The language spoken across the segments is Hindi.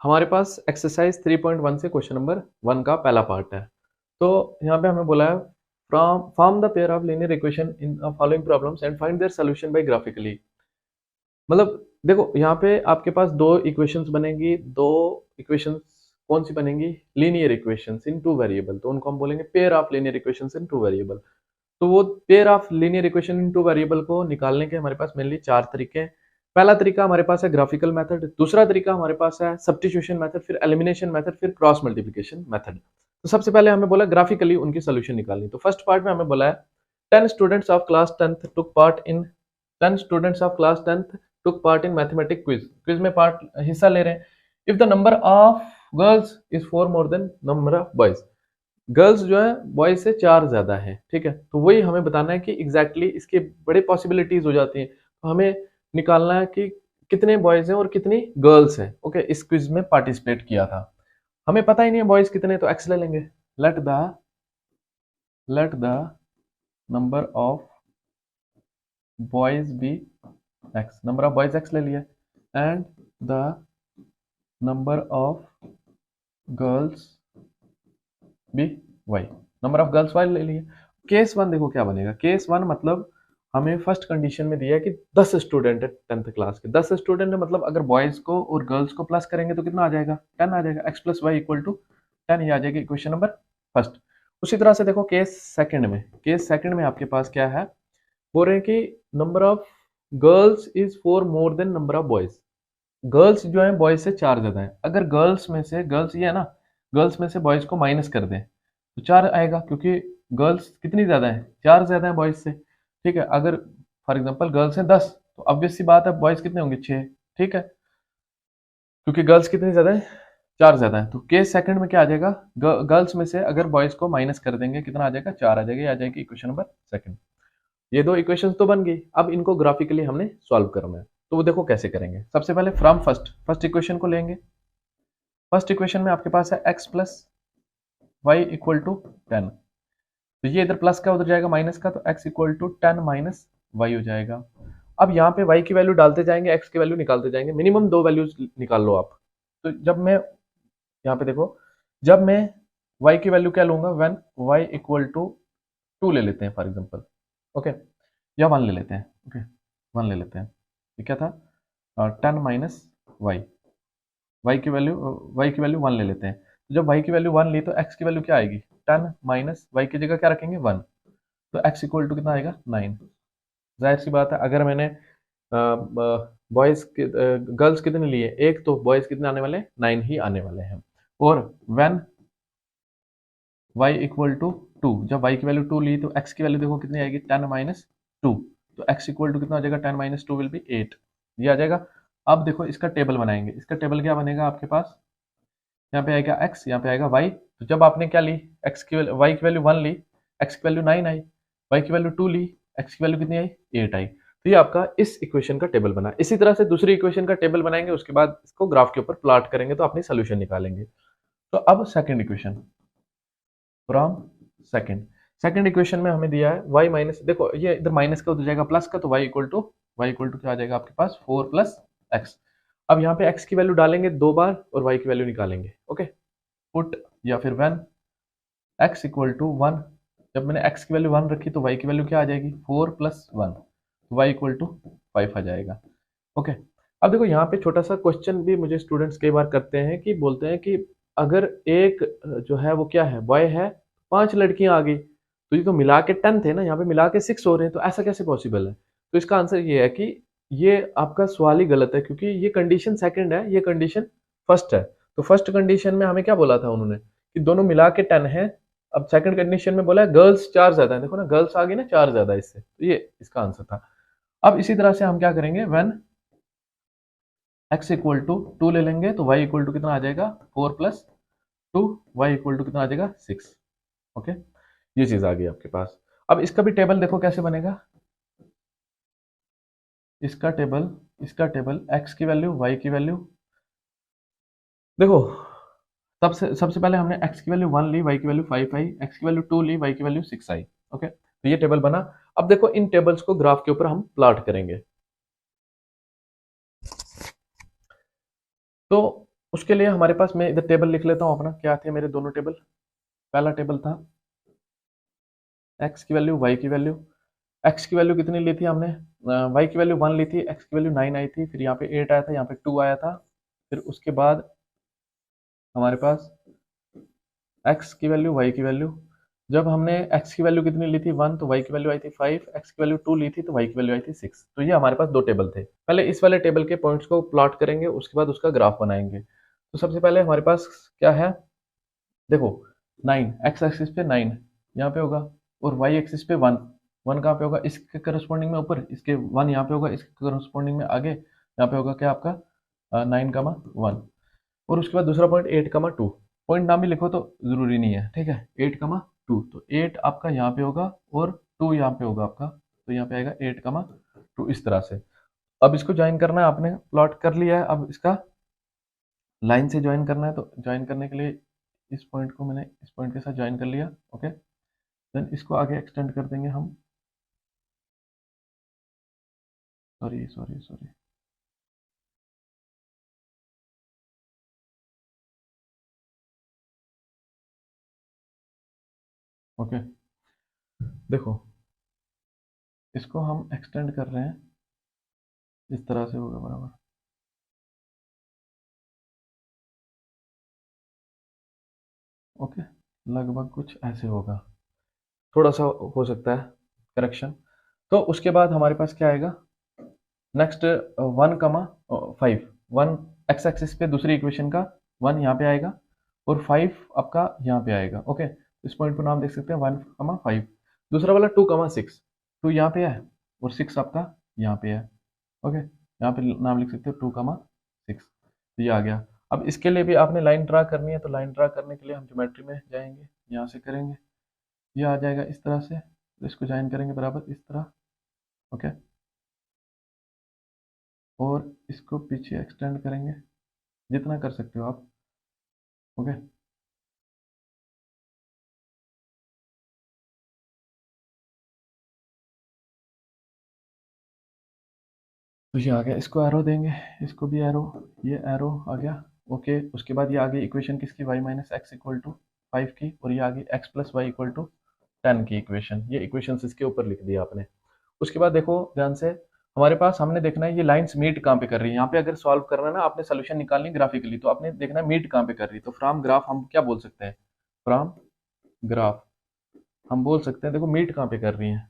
हमारे पास एक्सरसाइज 3.1 से क्वेश्चन नंबर 1 का पहला पार्ट है। तो यहाँ पे हमें बोला है from form the pair of linear equation in following problems and find their solution bye graphically. मतलब देखो यहाँ पे आपके पास दो इक्वेशंस बनेंगी, दो इक्वेशंस कौन सी बनेंगी? लीनियर इक्वेशंस इन टू वेरिएबल, तो उनको हम बोलेंगे pair of linear equations in two variable. तो वो pair of linear equation in two variable को निकालने के हमारे पास मेनली चार तरीके हैं। पहला तरीका हमारे पास है ग्राफिकल मेथड, दूसरा तरीका हमारे पास है सब्स्टिट्यूशन मेथड, फिर एलिमिनेशन मेथड, फिर क्रॉस मल्टीप्लिकेशन मेथड। तो सबसे पहले हमें बोला ग्राफिकली उनकी सोल्यूशन निकालनी। तो फर्स्ट पार्ट में हमें बोला है 10 students of class 10th took part in 10 students of class 10th took part in mathematic quiz. Quiz में पार्ट हिस्सा ले रहे हैं। If the number of girls is 4 more than number of boys, girls जो है बॉयज से 4 ज्यादा है, ठीक है। तो वही हमें बताना है कि एग्जैक्टली इसके बड़े पॉसिबिलिटीज हो जाती हैं। तो हमें निकालना है कि कितने बॉयज हैं और कितनी गर्ल्स हैं। ओके, इस क्विज में पार्टिसिपेट किया था। हमें पता ही नहीं है बॉयज कितने, तो एक्स ले लेंगे। Let the number of boys be x, number of boys x ले लिया, and the number of girls be y, number of girls y ले लिए। केस वन देखो क्या बनेगा। केस वन मतलब हमें फर्स्ट कंडीशन में दिया है कि 10 स्टूडेंट है 10th क्लास के। 10 स्टूडेंट है मतलब अगर बॉयज को और गर्ल्स को प्लस करेंगे तो कितना आ जाएगा? 10 आ जाएगा। X plus y equal to 10, ये आ जाएगी इक्वेशन नंबर फर्स्ट। उसी तरह से देखो केस सेकंड में आपके पास क्या है? बोल रहे हैं कि number of girls is 4 more than number of boys. Girls जो है बॉयज से 4 ज्यादा है। अगर गर्ल्स में से, गर्ल्स ये है ना, गर्ल्स में से बॉयज को माइनस कर दें तो 4 आएगा, क्योंकि गर्ल्स कितनी ज्यादा है? 4 ज्यादा है बॉयज से, ठीक है। अगर फॉर एग्जांपल गर्ल्स हैं 10 तो ऑब्वियस सी बात है बॉयज कितने होंगे? 6, ठीक है, क्योंकि गर्ल्स कितनी ज्यादा है? 4 ज्यादा है। तो केस सेकंड में क्या आ जाएगा? गर्ल्स में से अगर बॉयज को माइनस कर देंगे कितना आ जाएगा? 4 आ जाएगा। ये आ जाएगी इक्वेशन नंबर सेकंड। ये दो इक्वेशंस तो बन गई। अब इनको ग्राफिकली हमने सॉल्व करना है। तो वो देखो कैसे करेंगे। सबसे पहले फ्रॉम फर्स्ट इक्वेशन को लेंगे। फर्स्ट इक्वेशन में आपके पास है x plus y equal to 10। तो ये इधर प्लस का उधर जाएगा माइनस का, तो x equal to 10 minus y हो जाएगा। अब यहाँ पे y की वैल्यू डालते जाएंगे, x की वैल्यू निकालते जाएंगे। मिनिमम 2 वैल्यूज निकाल लो आप। तो जब मैं यहाँ पे देखो, जब मैं y की वैल्यू क्या लूंगा? व्हेन y इक्वल टू 2 ले लेते हैं फॉर एग्जांपल, ओके, या 1 ले लेते हैं, ओके, 1 ले लेते हैं। ये क्या था? 10 माइनस वाई, y की वैल्यू 1 ले लेते हैं। तो जब y की वैल्यू 1 ली तो x की वैल्यू क्या आएगी? 10 माइनस वाई की जगह क्या रखेंगे? 1। तो x इक्वल टू कितना आएगा? 9। जाहिर सी बात है अगर मैंने बॉयज गर्ल्स कितने लिए? एक, तो बॉयज कितने आने वाले हैं? 9 ही आने वाले हैं। और व्हेन y इक्वल टू 2, जब y की वैल्यू 2 ली तो x की वैल्यू देखो कितनी आएगी? 10 माइनस 2। तो x इक्वल टू कितना आ जाएगा? 10 माइनस 2 विल बी 8। ये आ जाएगा। अब देखो इसका टेबल बनाएंगे। इसका टेबल क्या बनेगा आपके पास? यहाँ पे आएगा x, यहाँ पे आएगा y। तो जब आपने क्या ली? x की वैल्यू, y की वैल्यू 1 ली, x की वैल्यू 9 आई, y की वैल्यू 2 ली, x की वैल्यू कितनी आई? 8 आई। तो ये आपका इस इक्वेशन का टेबल बना। इसी तरह से दूसरी इक्वेशन का टेबल बनाएंगे, उसके बाद इसको ग्राफ के ऊपर प्लॉट करेंगे तो अपनी सोल्यूशन निकालेंगे। तो अब second equation, from second equation में हमें दिया है y माइनस, देखो ये इधर माइनस का उधर जाएगा प्लस का, तो y इक्वल टू क्या आ जाएगा आपके पास? 4 प्लस एक्स। अब यहाँ पे x की वैल्यू डालेंगे 2 बार और y की वैल्यू निकालेंगे, ओके। पुट या फिर व्हेन x इक्वल टू 1, जब मैंने x की वैल्यू 1 रखी तो y की वैल्यू क्या आ जाएगी? 4 प्लस 1, तो y इक्वल टू 5 आ जाएगा, ओके। अब देखो यहाँ पे छोटा सा क्वेश्चन भी मुझे स्टूडेंट्स कई बार करते हैं कि बोलते हैं कि अगर एक जो है वो क्या है? बॉय है, 5 लड़कियां आ गई, तो ये तो मिला के 10 थे ना, यहाँ पे मिला के 6 हो रहे हैं, तो ऐसा कैसे पॉसिबल है? तो इसका आंसर ये है कि ये आपका सवाल ही गलत है, क्योंकि ये कंडीशन सेकंड है, ये कंडीशन फर्स्ट है। तो फर्स्ट कंडीशन में हमें क्या बोला था उन्होंने? कि दोनों मिला के 10 है। अब सेकंड कंडीशन में बोला है गर्ल्स 4 ज्यादा है, देखो ना गर्ल्स आ गई ना 4 ज्यादा इससे, तो ये इसका आंसर था। अब इसी तरह से हम क्या करेंगे? व्हेन x इक्वल टू 2 ले लेंगे तो y इक्वल टू कितना आ जाएगा? 4 प्लस 2, y इक्वल टू कितना आ जाएगा? 6, ओके। ये चीज आ गई आपके पास। अब इसका भी टेबल देखो कैसे बनेगा। इसका टेबल x की वैल्यू, y की वैल्यू, देखो सबसे पहले हमने x की वैल्यू 1 ली, y की वैल्यू 5 आई, x की वैल्यू 2 ली, y की वैल्यू 6 आई, ओके। तो ये टेबल बना। अब देखो इन टेबल्स को ग्राफ के ऊपर हम प्लॉट करेंगे। तो उसके लिए हमारे पास, मैं इधर टेबल लिख लेता हूँ अपना, क्या थे मेरे दोनों टेबल। पहला टेबल था एक्स की वैल्यू, वाई की वैल्यू। एक्स की वैल्यू कितनी ली थी हमने, वाई की वैल्यू 1 ली थी, एक्स की वैल्यू 9 आई थी, फिर यहाँ पे 8 आया था, यहाँ पे 2 आया था। फिर उसके बाद हमारे पास एक्स की वैल्यू, वाई की वैल्यू। जब हमने एक्स की वैल्यू कितनी ली थी 1, तो वाई की वैल्यू आई थी 5, एक्स की वैल्यू 2 ली थी, तो वाई की वैल्यू आई थी 6। तो ये हमारे पास दो टेबल थे। पहले इस वाले टेबल के पॉइंट्स को प्लॉट करेंगे, उसके बाद उसका ग्राफ बनाएंगे। तो सबसे पहले हमारे पास क्या है, देखो 9, एक्स एक्सिस पे 9 यहाँ पे होगा, और वाई एक्सिस पे 1, 1 कहाँ पे होगा, इसके करस्पॉन्डिंग में ऊपर, इसके 1 यहाँ पे होगा, इसके करस्पॉन्डिंग में आगे यहाँ पे होगा क्या आपका 9, 1। और उसके बाद दूसरा पॉइंट 8, 2। पॉइंट नाम भी लिखो तो जरूरी नहीं है, ठीक है। 8, 2, तो 8 आपका यहाँ पे होगा और 2 यहाँ पे होगा आपका, तो यहाँ पे आएगा 8, 2 इस तरह से। अब इसको ज्वाइन करना है, आपने प्लॉट कर लिया है, अब इसका लाइन से ज्वाइन करना है। तो ज्वाइन करने के लिए इस पॉइंट को मैंने इस पॉइंट के साथ ज्वाइन कर लिया, ओके। देन इसको आगे एक्सटेंड कर देंगे हम, सॉरी सॉरी सॉरी, ओके। देखो इसको हम एक्सटेंड कर रहे हैं, इस तरह से होगा बराबर, ओके। लगभग कुछ ऐसे होगा, थोड़ा सा हो सकता है करेक्शन। तो उसके बाद हमारे पास क्या आएगा नेक्स्ट, 1, 5, 1 एक्स एक्सिस पे दूसरी इक्वेशन का 1 यहाँ पे आएगा, और 5 आपका यहाँ पे आएगा, ओके। इस पॉइंट को नाम देख सकते हैं 1, 5। दूसरा वाला 2, 6, 2 यहाँ पे है, और 6 आपका यहाँ पे है, ओके। यहाँ पे नाम लिख सकते हो 2, 6, तो ये आ गया। अब इसके लिए भी आपने लाइन ड्रा करनी है, तो लाइन ड्रा करने के लिए हम ज्योमेट्री में जाएंगे, यहाँ से करेंगे, ये आ जाएगा इस तरह से, तो इसको ज्वाइन करेंगे बराबर इस तरह, ओके। और इसको पीछे एक्सटेंड करेंगे जितना कर सकते हो आप, ओके। तो ये आ गया, इसको एरो देंगे, इसको भी एरो, ये एरो आ गया, ओके। उसके बाद ये आ गई इक्वेशन किसकी, y - x = 5 की, और ये आ गई x + y = 10 की इक्वेशन। ये इक्वेशन इसके ऊपर लिख दिया आपने। उसके बाद देखो ध्यान से, हमारे पास हमने देखना है ये लाइंस मीट कहाँ पे कर रही है। यहाँ पे अगर सॉल्व करना है ना, आपने सोल्यूशन निकालनी ग्राफिकली, तो आपने देखना है मीट कहाँ पे कर रही है। तो फ्रॉम ग्राफ हम क्या बोल सकते हैं, फ्रॉम ग्राफ हम बोल सकते हैं, देखो मीट कहाँ पे कर रही है,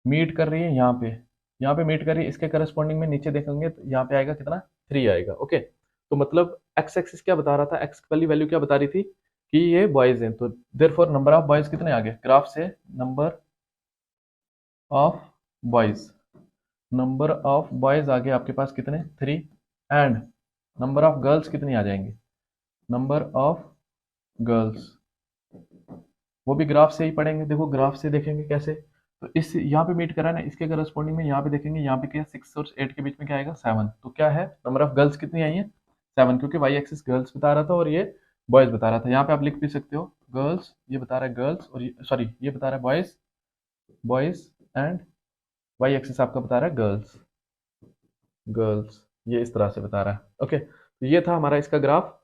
मीट कर रही है यहाँ पे, यहाँ पे मीट कर रही है, इसके करस्पॉन्डिंग में नीचे देखेंगे तो यहाँ पे आएगा कितना, 3 आएगा, ओके। तो मतलब एक्स एक्सिस क्या बता रहा था, एक्स वाली वैल्यू क्या बता रही थी कि ये बॉयज हैं, तो देयरफॉर नंबर ऑफ बॉयज कितने आ गए ग्राफ से, number of boys, number of boys आ गए आपके पास कितने, 3। एंड नंबर ऑफ गर्ल्स कितनी आ जाएंगी, नंबर ऑफ गर्ल्स, वो भी ग्राफ से ही पढ़ेंगे। देखो ग्राफ से देखेंगे कैसे, तो इस यहाँ पे मीट करा है ना, इसके करस्पॉन्डिंग में यहाँ पे देखेंगे, यहाँ पे क्या 6 और 8 के बीच में क्या आएगा 7। तो क्या है नंबर ऑफ गर्ल्स कितनी आई है 7, क्योंकि वाई एक्सिस गर्ल्स बता रहा था और ये बॉयज बता रहा था। यहाँ पे आप लिख भी सकते हो गर्ल्स, ये बता रहा है गर्ल्स, और सॉरी ये बता रहा है boys, boys, and y axis आपका बता रहा है गर्ल्स, गर्ल्स, ये इस तरह से बता रहा है, ओके। तो ये था हमारा इसका ग्राफ।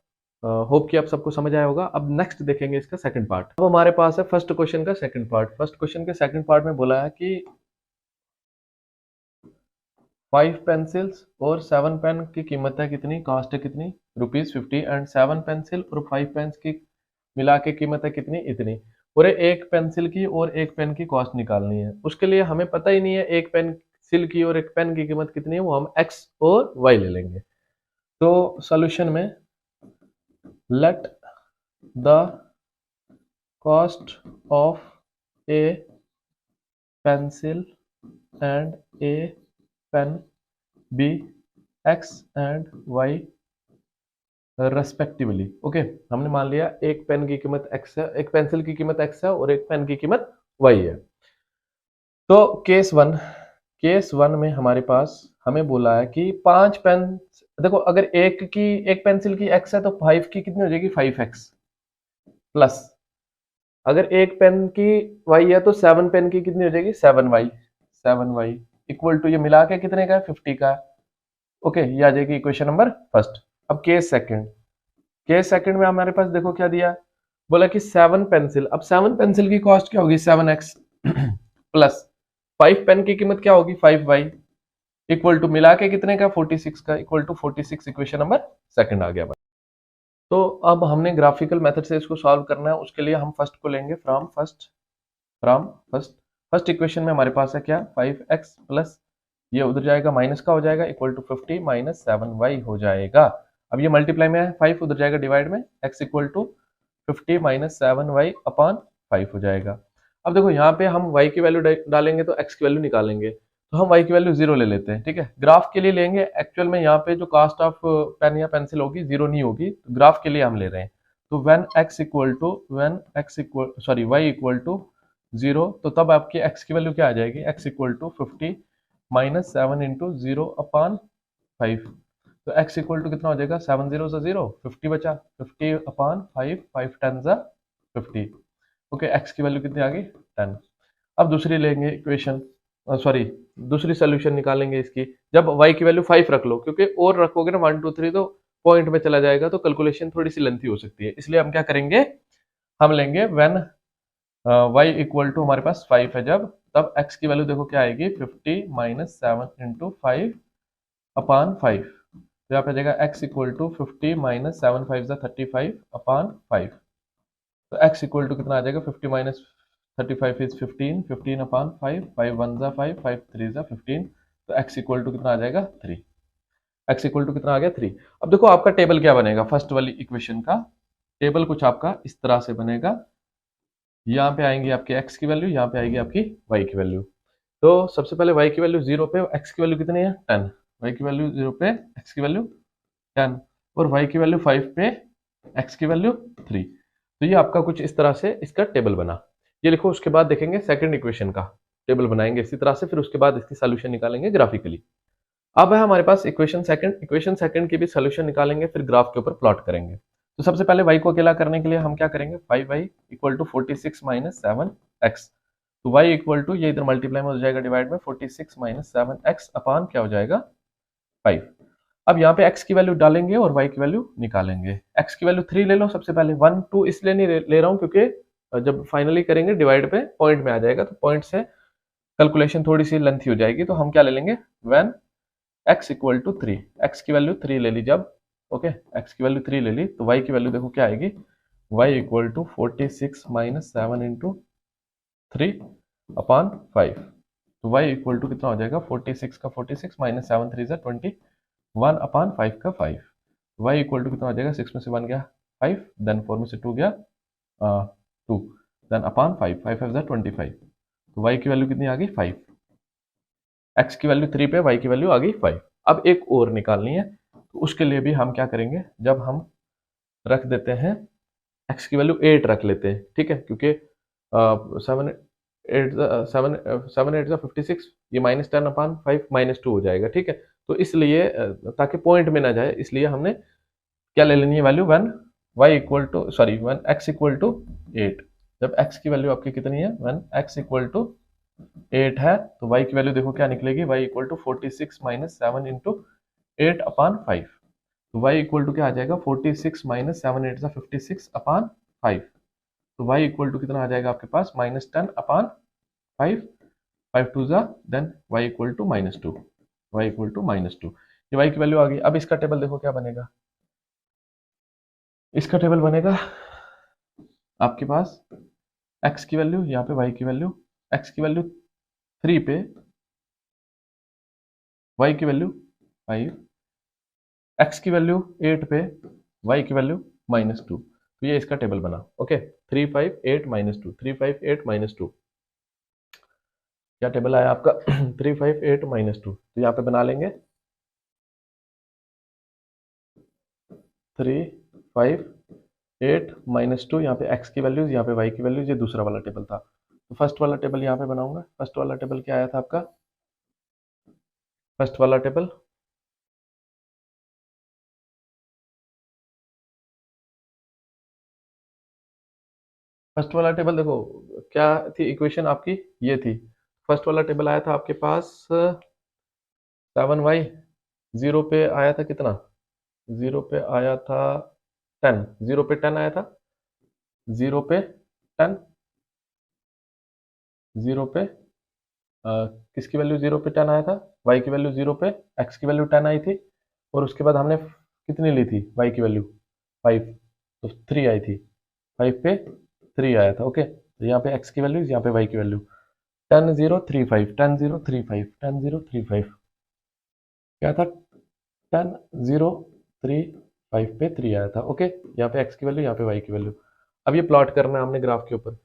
होप कि आप सबको समझ आया होगा। अब नेक्स्ट देखेंगे इसका सेकंड पार्ट। अब हमारे पास है फर्स्ट क्वेश्चन का सेकंड पार्ट। फर्स्ट क्वेश्चन के सेकंड पार्ट में बोला है कि 5 पेंसिल्स और 7 पेन की कीमत है कितनी, कॉस्ट है कितनी, ₹50, एंड 7 पेंसिल और 5 पेन की मिला के कीमत है कितनी, इतनी। पूरे एक पेंसिल की और एक पेन की कॉस्ट निकालनी है। उसके लिए हमें पता ही नहीं है एक पेंसिल की और एक पेन की कीमत कितनी है, वो हम एक्स और वाई ले लेंगे। तो सॉल्यूशन में let the cost of a pencil and a pen be x and y respectively, okay. हमने मान लिया एक पेन की कीमत एक्स है, एक पेंसिल की कीमत एक्स है और एक पेन की कीमत वाई है। तो केस वन में हमारे पास हमें बोला है कि 5 पेन, देखो अगर एक पेंसिल की एक्स है तो 5 की कितनी हो जाएगी 5x, प्लस अगर एक पेन की वाई है तो 7 पेन की कितनी हो जाएगी 7y, 7y इक्वल टू, ये मिला के कितने का है 50 का है, ओके। ये आ जाएगी इक्वेशन नंबर फर्स्ट। अब केस सेकंड में हमारे पास देखो क्या दिया, बोला कि 7 पेंसिल। अब 7 पेंसिल की कॉस्ट क्या होगी, 7x प्लस 5 पेन की कीमत क्या होगी, 5y, इक्वल टू मिला के कितने का, 46 का, equal to 46। Equation number second आ गया भाई। तो अब हमने ग्राफिकल मेथड से इसको सॉल्व करना है। उसके लिए हम फर्स्ट को लेंगे फ्रॉम फर्स्ट। फर्स्ट इक्वेशन में हमारे पास है क्या, 5x प्लस, ये उधर जाएगा माइनस का हो जाएगा, इक्वल टू 50 माइनस 7y हो जाएगा। अब ये मल्टीप्लाई में है, 5 उधर जाएगा डिवाइड में, x equal to 50 minus 7y upon 5 हो जाएगा। अब देखो यहाँ पे हम y की वैल्यू डालेंगे तो x की वैल्यू निकालेंगे, तो हम y की वैल्यू 0 ले लेते हैं, ठीक है। ग्राफ के लिए लेंगे, एक्चुअल में यहाँ पे जो कास्ट ऑफ पेन या पेंसिल होगी 0 नहीं होगी, तो ग्राफ के लिए हम ले रहे हैं। तो y इक्वल टू 0, तो तब आपकी x की वैल्यू क्या आ जाएगी, x equal to 50 minus 7 into 0 upon 5। तो x इक्वल टू कितना हो जाएगा, 7 0 से 0, 50 बचा, 50 अपॉन 5, 5 10 जा 50। ओके, x की वैल्यू कितनी आ गई, 10। अब दूसरी लेंगे इक्वेशन, दूसरी सोल्यूशन निकालेंगे इसकी। जब y की वैल्यू 5 रख लो, क्योंकि और रखोगे ना 1 2 3 तो पॉइंट में चला जाएगा, तो कैलकुलेशन थोड़ी सी लेंथी हो सकती है। इसलिए हम क्या करेंगे, हम लेंगे व्हेन y इक्वल टू हमारे पास 5 है जब, तब x की वैल्यू देखो क्या आएगी, 50 माइनस 7 इंटू 5 अपॉन 5। तो यहाँ पे जाएगा x equal to 50 minus 7 5 35 upon 5। तो x इक्वल टू कितना आ जाएगा, 50 माइनस 35 इज 15, 15 अपॉन 5, 5 1 जा 5, 5 3 जा 15। तो x इक्वल टू कितना आ जाएगा, 3। x इक्वल टू कितना आ गया, 3। अब देखो आपका टेबल क्या बनेगा, फर्स्ट वाली इक्वेशन का टेबल कुछ आपका इस तरह से बनेगा। यहाँ पे आएंगे आपके x की वैल्यू, यहाँ पे आएगी आपकी y की वैल्यू। तो सबसे पहले y की वैल्यू 0 पे, x की वैल्यू कितनी है, 10। y की वैल्यू 0 पे, x की वैल्यू 10, और y की वैल्यू 5 पे, x की वैल्यू 3। तो ये आपका कुछ इस तरह से इसका टेबल बना। ये लिखो, उसके बाद देखेंगे सेकंड इक्वेशन का टेबल बनाएंगे इसी तरह से, फिर उसके बाद इसकी सोल्यूशन निकालेंगे ग्राफिकली। अब है हमारे पास इक्वेशन सेकंड की भी सोल्यूशन निकालेंगे, फिर ग्राफ के ऊपर प्लॉट करेंगे। तो सबसे पहले y को अकेला करने के लिए हम क्या करेंगे, 5y equal to 46 minus 7x। तो y इक्वल टू, ये इधर मल्टीप्लाई में हो जाएगा डिवाइड में, 46 माइनस 7x अपॉन क्या हो जाएगा, 5। अब यहाँ पे x की वैल्यू डालेंगे और y की वैल्यू निकालेंगे। x की वैल्यू 3 ले लो सबसे पहले, 1 2 इसलिए नहीं ले रहा हूँ क्योंकि जब फाइनली करेंगे डिवाइड पे पॉइंट में आ जाएगा, तो पॉइंट से कैलकुलेशन थोड़ी सी लेंथी हो जाएगी। तो हम क्या ले लेंगे, when x equal to 3, x की वैल्यू 3 ले ली जब, ओके, x की वैल्यू 3 ले ली, तो y की वैल्यू देखो क्या आएगी, y equal to 46 minus 7 into 3 upon 5। तो y इक्वल टू कितना हो जाएगा, 46 का 46 माइनस 7 3 जा 21 अपॉन 5 का 5। y इक्वल टू कितना हो जाएगा, 6 में से 1 गया 5, देन 4 में से 2 गया 2, देन अपॉन 5, 5 5 जा 25। तो y की वैल्यू कितनी आ गई, 5। x की वैल्यू 3 पे, y की वैल्यू आ गई 5। अब एक और निकालनी है, तो उसके लिए भी हम क्या करेंगे, जब हम रख देते हैं x की वैल्यू 8 रख लेते हैं, ठीक है, क्योंकि 7 8 7 7 8 56, ये माइनस 10 अपॉन 5 माइनस 2 हो जाएगा, ठीक है। तो इसलिए ताकि पॉइंट में ना जाए, इसलिए हमने क्या ले लेनी है value, one x equal to 8। जब x की वैल्यू आपकी कितनी है, वन x इक्वल टू 8 है, तो y की वैल्यू देखो क्या निकलेगी, y equal to 46 minus 7 into 8 upon 5। तो y इक्वल टू क्या आ जाएगा, 46 माइनस 7 8 जा 56 अपॉन 5। तो y इक्वल टू कितना आ जाएगा आपके पास, माइनस 10 अपॉन 5, 5 2 जा, then y equal to minus 2, y equal to minus 2। ये y की वैल्यू आ गई। अब इसका टेबल देखो क्या बनेगा, इसका टेबल बनेगा आपके पास x की वैल्यू, यहाँ पे y की वैल्यू, x की वैल्यू 3 पे, y की वैल्यू 5, x की वैल्यू 8 पे, y की वैल्यू माइनस 2। तो ये इसका टेबल बना, ओके, 3 5 8 माइनस 2, 3 5 8 माइनस 2। क्या टेबल आया आपका, 3 5 8 माइनस 2। तो यहाँ पे बना लेंगे 3 5 8 माइनस 2, यहाँ पे x की वैल्यूज, यहाँ पे y की वैल्यूज, ये दूसरा वाला टेबल था। तो फर्स्ट वाला टेबल यहाँ पे बनाऊंगा। फर्स्ट वाला टेबल क्या आया था आपका, फर्स्ट वाला टेबल फर्स्ट वाला टेबल देखो क्या थी इक्वेशन आपकी, ये थी। फर्स्ट वाला टेबल आया था आपके पास 7y, 0 पे आया था कितना, 0 पे आया था 10, 0 पे 10 आया था, 0 पे 10, 0 पे किसकी वैल्यू 0 पे 10 आया था, y की वैल्यू 0 पे, x की वैल्यू 10 आई थी, और उसके बाद हमने कितनी ली थी y की वैल्यू 5, तो 3 आई थी, 5 पे 3 आया था। ओके, तो यहाँ पे x की वैल्यू, यहाँ पे y की वैल्यू 10 0 3 5, 10 0 3 5, 10 0 3 5, क्या था 10 0 3 5 पे 3 आया था। ओके, यहाँ पे x की वैल्यू, यहाँ पे y की वैल्यू। अब ये प्लॉट करना है हमने ग्राफ के ऊपर।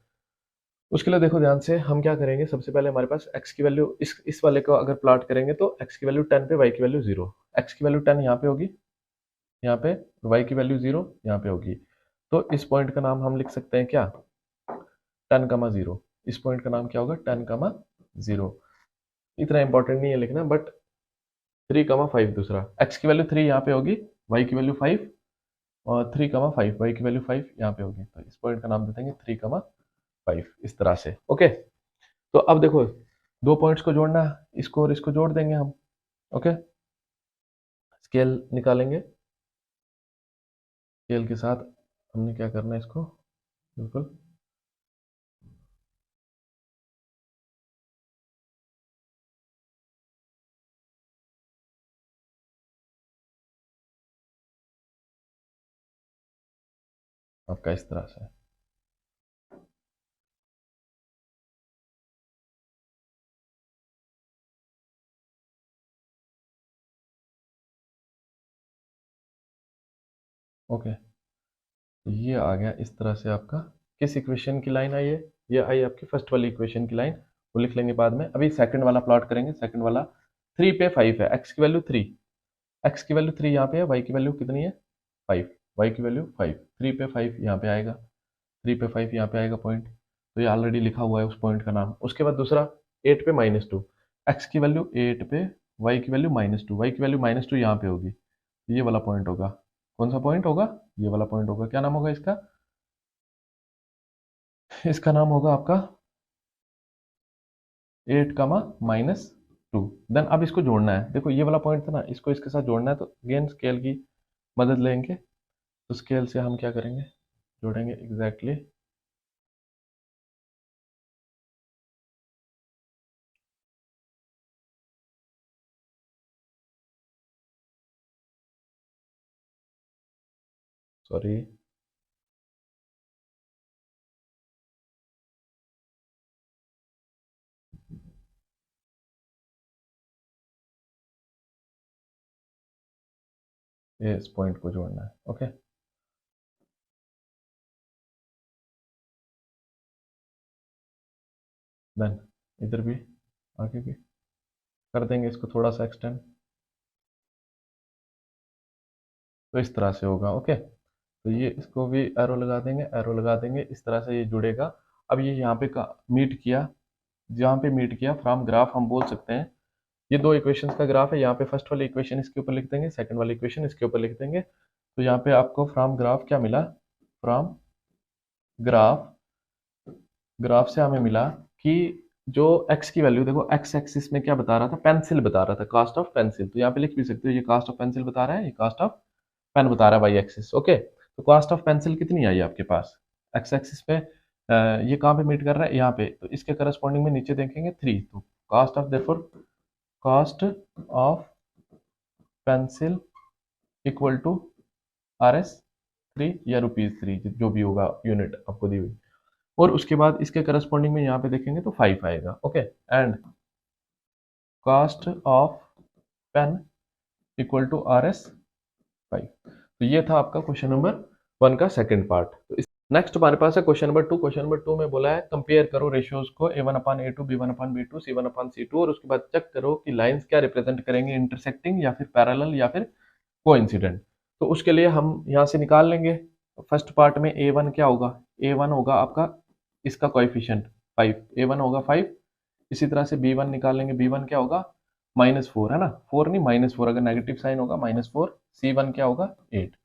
उसके लिए देखो ध्यान से, हम क्या करेंगे, सबसे पहले हमारे पास x की वैल्यू, इस वाले को अगर प्लॉट करेंगे तो x की वैल्यू 10 पे, y की वैल्यू 0, x की वैल्यू 10 यहाँ पे होगी, यहाँ पे y की वैल्यू 0 यहाँ पे होगी। तो इस पॉइंट का नाम हम लिख सकते हैं क्या, 10, 0। इस पॉइंट का नाम क्या होगा, 10, 0। इतना इंपॉर्टेंट नहीं है लिखना, बट 3, 5 दूसरा, x की वैल्यू 3 यहाँ पे होगी, y की वैल्यू 5, और 3, 5 y की वैल्यू 5 यहाँ पे होगी। तो इस पॉइंट का नाम दे देंगे 3, 5, इस तरह से। ओके, तो अब देखो, दो पॉइंट्स को जोड़ना है, इसको और इसको जोड़ देंगे हम। ओके, स्केल निकालेंगे, स्केल के साथ हमने क्या करना है इसको, बिल्कुल आपका इस तरह से। ओके, ये आ गया इस तरह से आपका, किस इक्वेशन की लाइन आई है, ये आई आपकी फर्स्ट वाली इक्वेशन की लाइन, वो लिख लेंगे बाद में। अभी सेकंड वाला प्लॉट करेंगे। सेकंड वाला 3 पे 5 है, x की वैल्यू 3, x की वैल्यू 3 यहाँ पे है, y की वैल्यू कितनी है 5, y की वैल्यू 5, 3 पे 5 यहाँ पे आएगा, 3 पे 5 यहाँ पे आएगा पॉइंट, तो ये ऑलरेडी लिखा हुआ है उस पॉइंट का नाम। उसके बाद दूसरा 8 पे -2, x की वैल्यू 8 पे, y की वैल्यू -2, y की वैल्यू -2 यहाँ पे होगी, ये वाला पॉइंट होगा। कौन सा पॉइंट होगा, ये वाला पॉइंट होगा। क्या नाम होगा इसका, इसका नाम होगा आपका 8, -2। देन अब इसको जोड़ना है, देखो ये वाला पॉइंट था ना, इसको इसके साथ जोड़ना है, तो अगेन स्केल की मदद लेंगे। तो स्केल से हम क्या करेंगे, जोड़ेंगे एग्जैक्टली सॉरी, ये इस पॉइंट को जोड़ना है। ओके, देन इधर भी, आगे भी कर देंगे इसको थोड़ा सा एक्सटेंड, तो इस तरह से होगा। ओके, तो ये इसको भी एरो लगा देंगे, एरो लगा देंगे, इस तरह से ये जुड़ेगा। अब ये यहाँ पे मीट किया, जहाँ पे मीट किया फ्रॉम ग्राफ हम बोल सकते हैं, ये दो इक्वेशंस का ग्राफ है। यहाँ पे फर्स्ट वाली इक्वेशन इसके ऊपर लिख देंगे, सेकंड वाली इक्वेशन इसके ऊपर लिख देंगे। तो यहाँ पे आपको फ्रॉम ग्राफ क्या मिला, फ्रॉम ग्राफ, ग्राफ से हमें मिला कि जो x की वैल्यू, देखो x एक्सिस में क्या बता रहा था, पेंसिल बता रहा था, कास्ट ऑफ पेंसिल। तो यहाँ पे लिख भी सकते हो, ये कास्ट ऑफ पेंसिल बता रहा है, ये कास्ट ऑफ पेन बता रहा है वाई एक्सिस। ओके, तो कास्ट ऑफ पेंसिल कितनी आई आपके पास, x एक्सिस पे ये कहाँ पे मीट कर रहा है, यहाँ पे, तो इसके करस्पॉन्डिंग में नीचे देखेंगे 3, तो cost of, therefore cost of pencil equal to RS3 या ₹3, जो भी होगा यूनिट आपको दी हुई। और उसके बाद इसके करस्पॉन्डिंग में यहाँ पे देखेंगे तो 5 आएगा। Okay, and cost of pen equal to RS5। तो ये था आपका क्वेश्चन नंबर 1 का सेकंड पार्ट। तो इस नेक्स्ट हमारे पास है क्वेश्चन नंबर 2। क्वेश्चन नंबर 2 में बोला है कंपेयर करो रेशियोज को A1/A2, B1/B2, C1/C2, और उसके बाद चेक करो कि लाइंस क्या रिप्रेजेंट करेंगे, इंटरसेक्टिंग या फिर पैरेलल या फिर कोइंसिडेंट। तो उसके लिए हम यहाँ से निकाल लेंगे। फर्स्ट पार्ट में A1 क्या होगा, A1 होगा आपका इसका कोएफिशिएंट 5, A1 होगा 5। इसी तरह से B1 निकालेंगे, B1 क्या होगा -4, है ना, 4 नहीं -4, अगर नेगेटिव साइन होगा -4। C1 क्या होगा 8।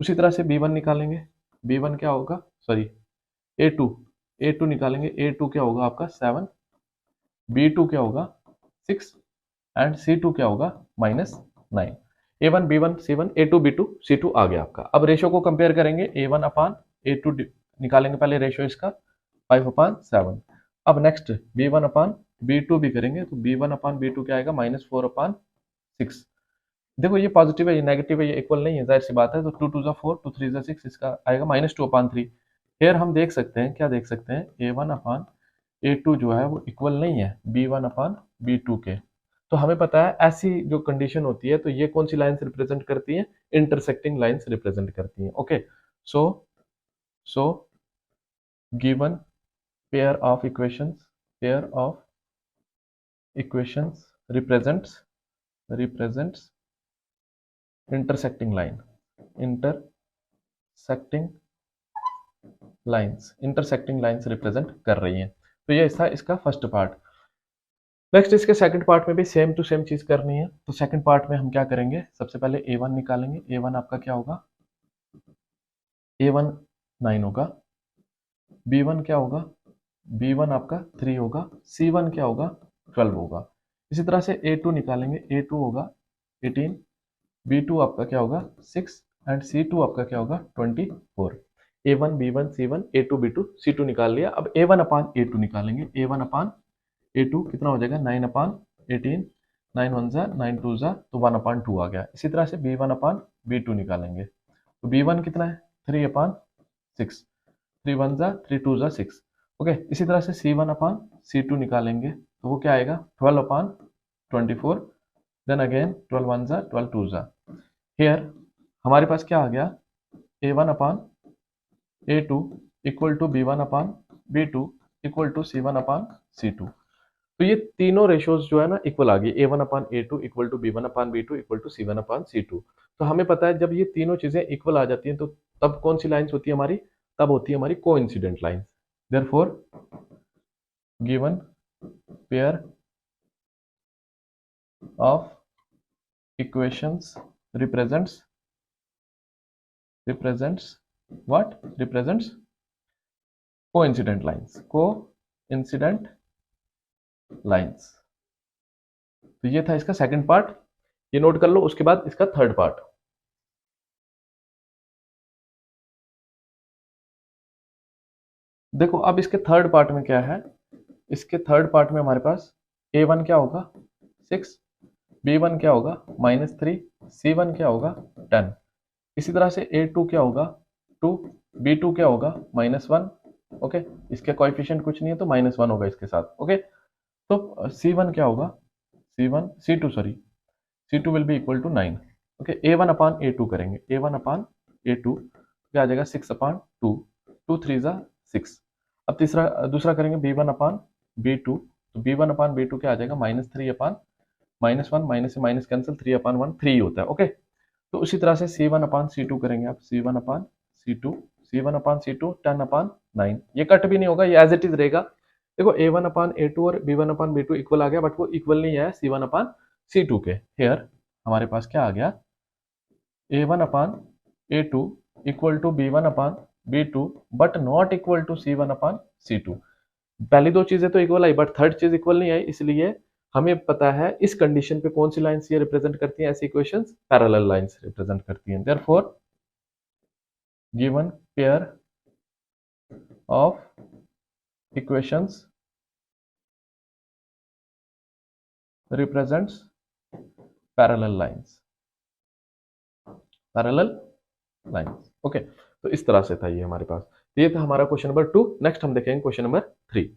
उसी तरह से B1 निकालेंगे, B1 क्या होगा, सॉरी A2, A2 निकालेंगे, A2 क्या होगा आपका 7, B2 क्या होगा 6, एंड C2 क्या होगा -9। A1 B1 C1 A2 B2 C2 आ गया आपका। अब रेशियो को कंपेयर करेंगे, A1 अपान A2 निकालेंगे पहले रेशियो इसका 5/7। अब नेक्स्ट B1 अपान B2 भी करेंगे, तो B1 अपान B2 क्या आएगा, -4/6। देखो ये पॉजिटिव है, ये नेगेटिव है, ये इक्वल नहीं है, जाहिर सी बात है। तो 2 2 जा 4, 2 3 जा 6, इसका आएगा -2/3। हेयर हम देख सकते हैं, क्या देख सकते हैं, A1 अपान A2 जो है वो इक्वल नहीं है B1 अपान B2 के। तो हमें पता है ऐसी जो कंडीशन होती है तो ये कौन सी लाइन्स रिप्रेजेंट करती हैं, इंटरसेक्टिंग लाइन्स रिप्रेजेंट करती हैं। Okay, so given pair of equations represents intersecting lines represent कर रही हैं। तो ये था इसका फर्स्ट पार्ट। नेक्स्ट इसके सेकंड पार्ट में भी सेम टू सेम चीज करनी है। तो सेकंड पार्ट में हम क्या करेंगे, सबसे पहले A1 निकालेंगे। A1 आपका क्या होगा, A1 9 होगा, B1 क्या होगा, B1 आपका 3 होगा, C1 क्या होगा, 12 होगा। इसी तरह से A2 निकालेंगे, A2 होगा 18, B2 आपका क्या होगा 6 एंड C2 आपका क्या होगा 24। A1 B1 C1 A2 B2 C2 निकाल लिया। अब A1 अपान A2 निकालेंगे। A1 अपान A2 कितना हो जाएगा, 9/18, 9 1 जा 9 2 जा, तो 1/2 आ गया। इसी तरह से B1 अपान B2 निकालेंगे, तो B1 कितना है 3/6, 3 1 जा 3 2 जा 6। ओके, इसी तरह से C1 अपान C2 निकालेंगे, तो वो क्या आएगा 12/24, देन अगेन 12 1 जा 12 2 जा। हियर हमारे पास क्या आ गया, A1 upon A2 equal to B1 upon B2 equal to C1 upon C2। तो ये तीनों रेशियोज जो है ना इक्वल आ गई, A1 upon A2 equal to B1 upon B2 equal to C1 upon C2। तो हमें पता है जब ये तीनों चीजें इक्वल आ जाती हैं तो तब कौन सी लाइंस होती है हमारी, तब होती है हमारी coincident lines. Therefore given pair of equations represents coincident lines. तो ये था इसका सेकंड पार्ट, ये नोट कर लो। उसके बाद इसका थर्ड पार्ट, देखो अब इसके थर्ड पार्ट में क्या है, इसके थर्ड पार्ट में हमारे पास A1 क्या होगा 6, B1 क्या होगा -3, C1 क्या होगा 10। इसी तरह से A2 क्या होगा 2, B2 क्या होगा -1। ओके, इसके कोएफिशिएंट कुछ नहीं है तो -1 होगा इसके साथ। ओके, तो C1 क्या होगा, C2 will be equal to 9। Okay, A1 upon A2 करेंगे, A1 अपान A2 क्या आ जाएगा 6/2, 2 3 जा 6। अब दूसरा करेंगे B1 अपान B2, तो B1 अपान B2 क्या आ जाएगा -3 अपान -1, माइनस से माइनस कैंसिल, 3/1 3 होता है। ओके, तो उसी तरह से C1 अपान C2 करेंगे आप, C1 अपान C2 10/9। ये कट भी नहीं होगा, ये एज इट इज रहेगा। देखो A1 अपान A2 और B1 अपान B2 इक्वल आ गया, बट वो इक्वल नहीं है C1 अपान C2 के। हेयर हमारे पास क्या आ गया, A1 upon A2 equal to B1 upon B2 but not equal to C1 upon C2। पहली दो चीजें तो इक्वल आई बट थर्ड चीज इक्वल नहीं आई, इसलिए हमें पता है इस कंडीशन पे कौन सी लाइंस ये रिप्रेजेंट करती हैं, ऐसी इक्वेशंस पैरेलल लाइंस रिप्रेजेंट करती हैं। Therefore given pair of equations represents parallel lines. Okay, तो इस तरह से था ये हमारे पास। तो ये था हमारा क्वेश्चन नंबर 2। नेक्स्ट हम देखेंगे क्वेश्चन नंबर 3।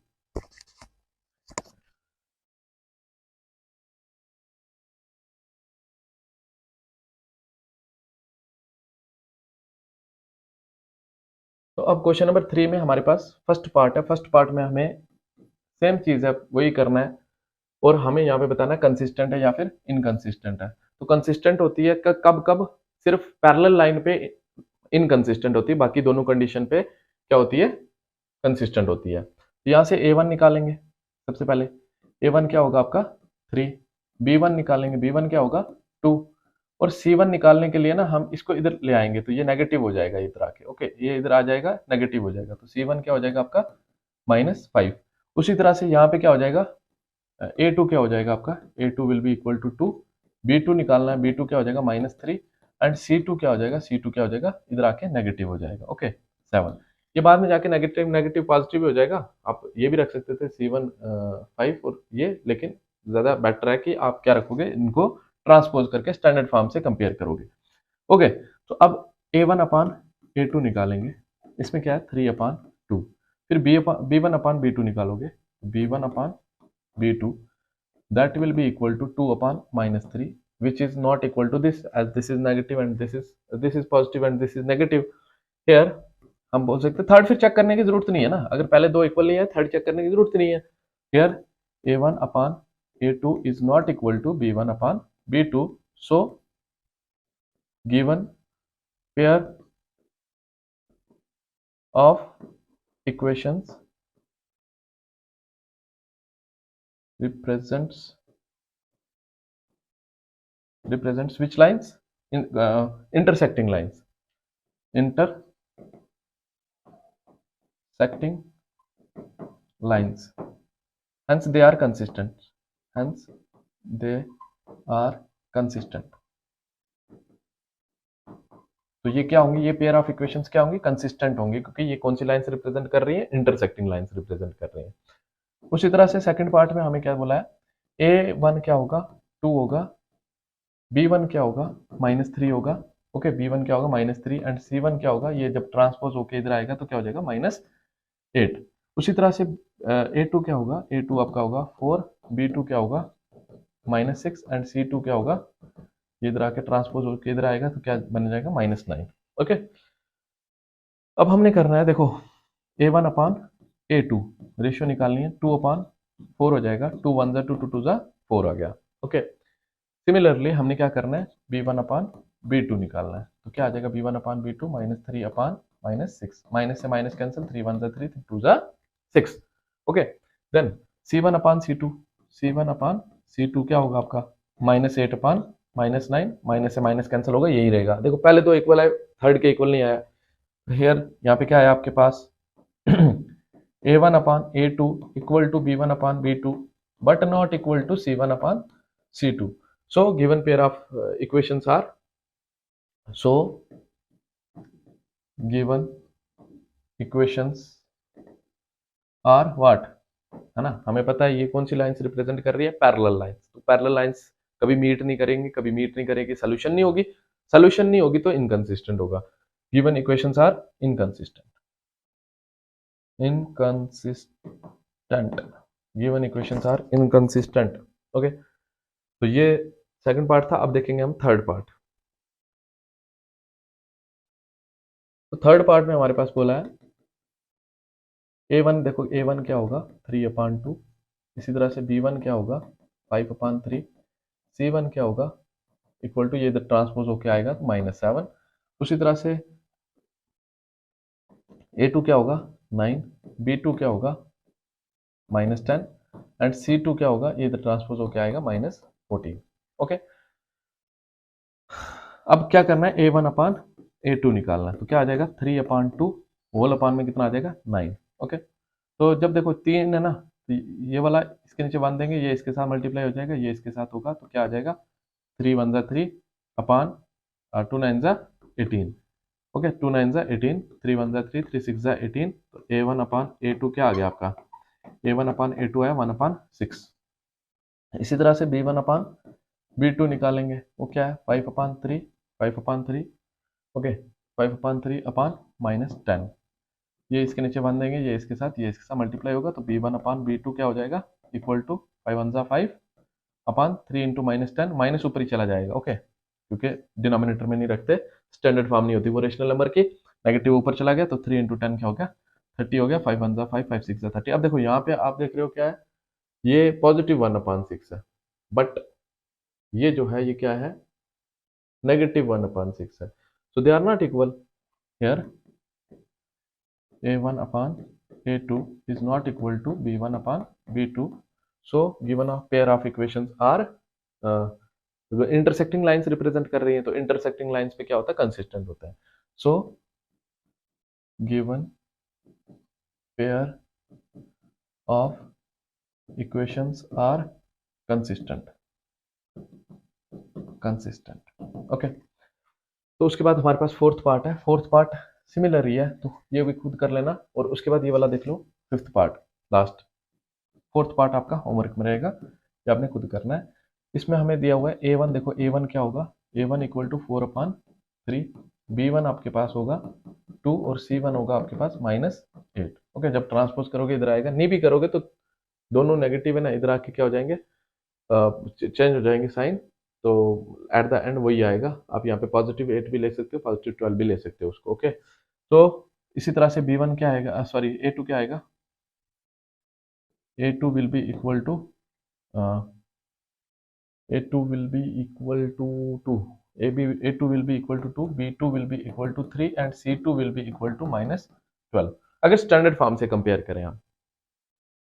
तो अब क्वेश्चन नंबर 3 में हमारे पास फर्स्ट पार्ट है। फर्स्ट पार्ट में हमें सेम चीज है, वही करना है और हमें यहाँ पे बताना है कंसिस्टेंट है या फिर इनकंसिस्टेंट है। तो कंसिस्टेंट होती है कब कब, सिर्फ पैरेलल लाइन पे इनकंसिस्टेंट होती है, बाकी दोनों कंडीशन पे क्या होती है, कंसिस्टेंट होती है। तो यहाँ से A1 निकालेंगे सबसे पहले, A1 क्या होगा आपका 3, B1 निकालेंगे, B1 क्या होगा 2, और C1 निकालने के लिए ना हम इसको इधर ले आएंगे तो ये नेगेटिव हो जाएगा इधर आके। ओके, ये इधर आ जाएगा नेगेटिव हो जाएगा, तो C1 क्या हो जाएगा आपका -5। उसी तरह से यहाँ पे क्या हो जाएगा A2 क्या हो जाएगा आपका, A2 will be equal to 2, B2 निकालना है, B2 क्या हो जाएगा -3 एंड C2 क्या हो जाएगा, C2 क्या हो जाएगा, इधर आके नेगेटिव हो जाएगा। ओके 7, ये बाद में जाके नेगेटिव नेगेटिव पॉजिटिव हो जाएगा। आप ये भी रख सकते थे C1 5 और ये, लेकिन ज़्यादा बेटर है कि आप क्या रखोगे, इनको ट्रांसपोज करके स्टैंडर्ड फॉर्म से कंपेयर करोगे। ओके, तो अब A1/A2 निकालेंगे, इसमें क्या है 3/2, फिर B1/B2 निकालोगे, B1/B2 that will be equal to 2/-3, which is not equal to this, as this is negative and this is positive and this is negative। here हम बोल सकते थर्ड फिर चेक करने की जरूरत नहीं है ना, अगर पहले दो इक्वल नहीं है थर्ड चेक करने की जरूरत नहीं है। here A1/A2 is not equal to B1/B2, so given pair of equations represents which lines, in intersecting lines, intersecting lines, hence they are consistent, hence they are consistent। तो ये क्या होंगी, ये पेयर ऑफ इक्वेशंस क्या होंगी, कंसिस्टेंट होंगी, क्योंकि ये कौन सी लाइंस रिप्रेजेंट कर रही है, इंटरसेक्टिंग लाइंस रिप्रेजेंट कर रही है। उसी तरह से सेकंड पार्ट में हमें क्या बोला है, A1 क्या होगा 2 होगा, B1 क्या होगा -3 होगा, ओके B1 क्या होगा -3 एंड C1 क्या होगा, ये जब ट्रांसपोज होके इधर आएगा तो क्या हो जाएगा -8। उसी तरह से A2 क्या होगा, A2 आपका होगा 4, B2 क्या होगा -6 एंड C2 क्या होगा, ये इधर आके ट्रांसपोज होके इधर आएगा तो क्या बन जाएगा -9। ओके, अब हमने करना है, देखो A1/A2 रेशियो निकालनी है, 2/4 हो जाएगा, 2 1 जा 2 2 2 जा 4 आ गया। ओके, सिमिलरली हमने क्या करना है, B1/B2 निकालना है, तो क्या आ जाएगा B1/B2 -3/-6, माइनस से माइनस कैंसिल, 3 1 जा 3 2 जा 6। ओके, देन C1/C2, C1/C2 क्या होगा आपका -8/-9, माइनस से माइनस कैंसिल होगा, यही रहेगा। देखो पहले तो इक्वल है, थर्ड के इक्वल नहीं आया, हेयर यहाँ पे क्या है आपके पास A1/A2 equal to B1/B2 but not equal to C1/C2। so given pair of equations are, so given equations are what, है ना, हमें पता है ये कौन सी लाइंस रिप्रेजेंट कर रही है, पैरेलल लाइंस। तो पैरेलल लाइंस कभी मीट नहीं करेंगी, कभी मीट नहीं करेगी, सोल्यूशन नहीं होगी, सोल्यूशन नहीं होगी तो इनकंसिस्टेंट होगा। Given equations are inconsistent, given equations are inconsistent. Okay, तो ये सेकंड पार्ट था। अब देखेंगे हम थर्ड पार्ट। तो थर्ड पार्ट में हमारे पास बोला है A1, देखो A1 क्या होगा 3/2, इसी तरह से B1 क्या होगा 5/3, C1 क्या होगा इक्वल टू, ये इधर ट्रांसपोज होके आएगा तो -7। उसी तरह से A2 क्या होगा 9, B2 क्या होगा -10 एंड C2 क्या होगा, ये इधर ट्रांसपोज होके आएगा -14। ओके, अब क्या करना है, A1/A2 निकालना है, तो क्या आ जाएगा 3/2 होल अपान में कितना आ जाएगा 9। ओके, तो जब देखो 3 है ना, तो ये वाला इसके नीचे 1 देंगे, ये इसके साथ मल्टीप्लाई हो जाएगा, ये इसके साथ होगा, तो क्या आ जाएगा 3 1 जा 3 अपान 2 9 जा 18। ओके, 2 9 जा 18, 3 1 जा 3 3 6 जा 18, तो A1/A2 क्या आ गया आपका, A1/A2 आया 1/6। इसी तरह से B1/B2 निकालेंगे, वो क्या है 5/3, ओके 5/3/-10, ये इसके नीचे 1 देंगे, ये इसके साथ मल्टीप्लाई होगा, तो B1/B2 क्या हो जाएगा इक्वल टू 5 1 जा 5/3 इंटू -10, माइनस ऊपर ही चला जाएगा। ओके, क्योंकि डिनोमिनेटर में नहीं रखते, स्टैंडर्ड फॉर्म नहीं होती वो रेशनल नंबर की, नेगेटिव ऊपर चला गया तो 3 इंटू 10 क्या हो गया 30 हो गया, 5 1 जा 5 5 6 जा 30। अब देखो यहाँ पे आप देख रहे हो क्या है, ये पॉजिटिव 1/6 है, बट ये जो है ये क्या है नेगेटिव 1/6 है, so they are not equal. Here A1/A2 is not equal to B1/B2, so given a pair of equations are intersecting lines represent कर रही है, तो इंटरसेक्टिंग लाइंस पे क्या होता है कंसिस्टेंट होता है। So given pair of equations are consistent, consistent. Okay, तो उसके बाद हमारे पास फोर्थ पार्ट है। फोर्थ पार्ट सिमिलर ही है, तो ये भी खुद कर लेना, और उसके बाद ये वाला देख लो, fifth part last. Fourth part आपका होमवर्क में रहेगा, ये आपने खुद करना है। इसमें हमें दिया हुआ है A1, देखो A1 क्या होगा, A1 इक्वल टू 4/3, B1 आपके पास होगा 2 और C1 होगा आपके पास -8। ओके, जब ट्रांसपोज करोगे इधर आएगा, नहीं भी करोगे तो दोनों नेगेटिव है ना, इधर आके क्या हो जाएंगे, चेंज हो जाएंगे साइन, तो एट द एंड वही आएगा। आप यहाँ पे +8 भी ले सकते हो, +12 भी ले सकते हो उसको। ओके, तो इसी तरह से B1 क्या आएगा, सॉरी A2 क्या आएगा, A2 will be equal to A2 will be equal to 2, A2 will be equal to 2, B2 will be equal to 3 and C2 will be equal to -12। अगर स्टैंडर्ड फॉर्म से कंपेयर करें हम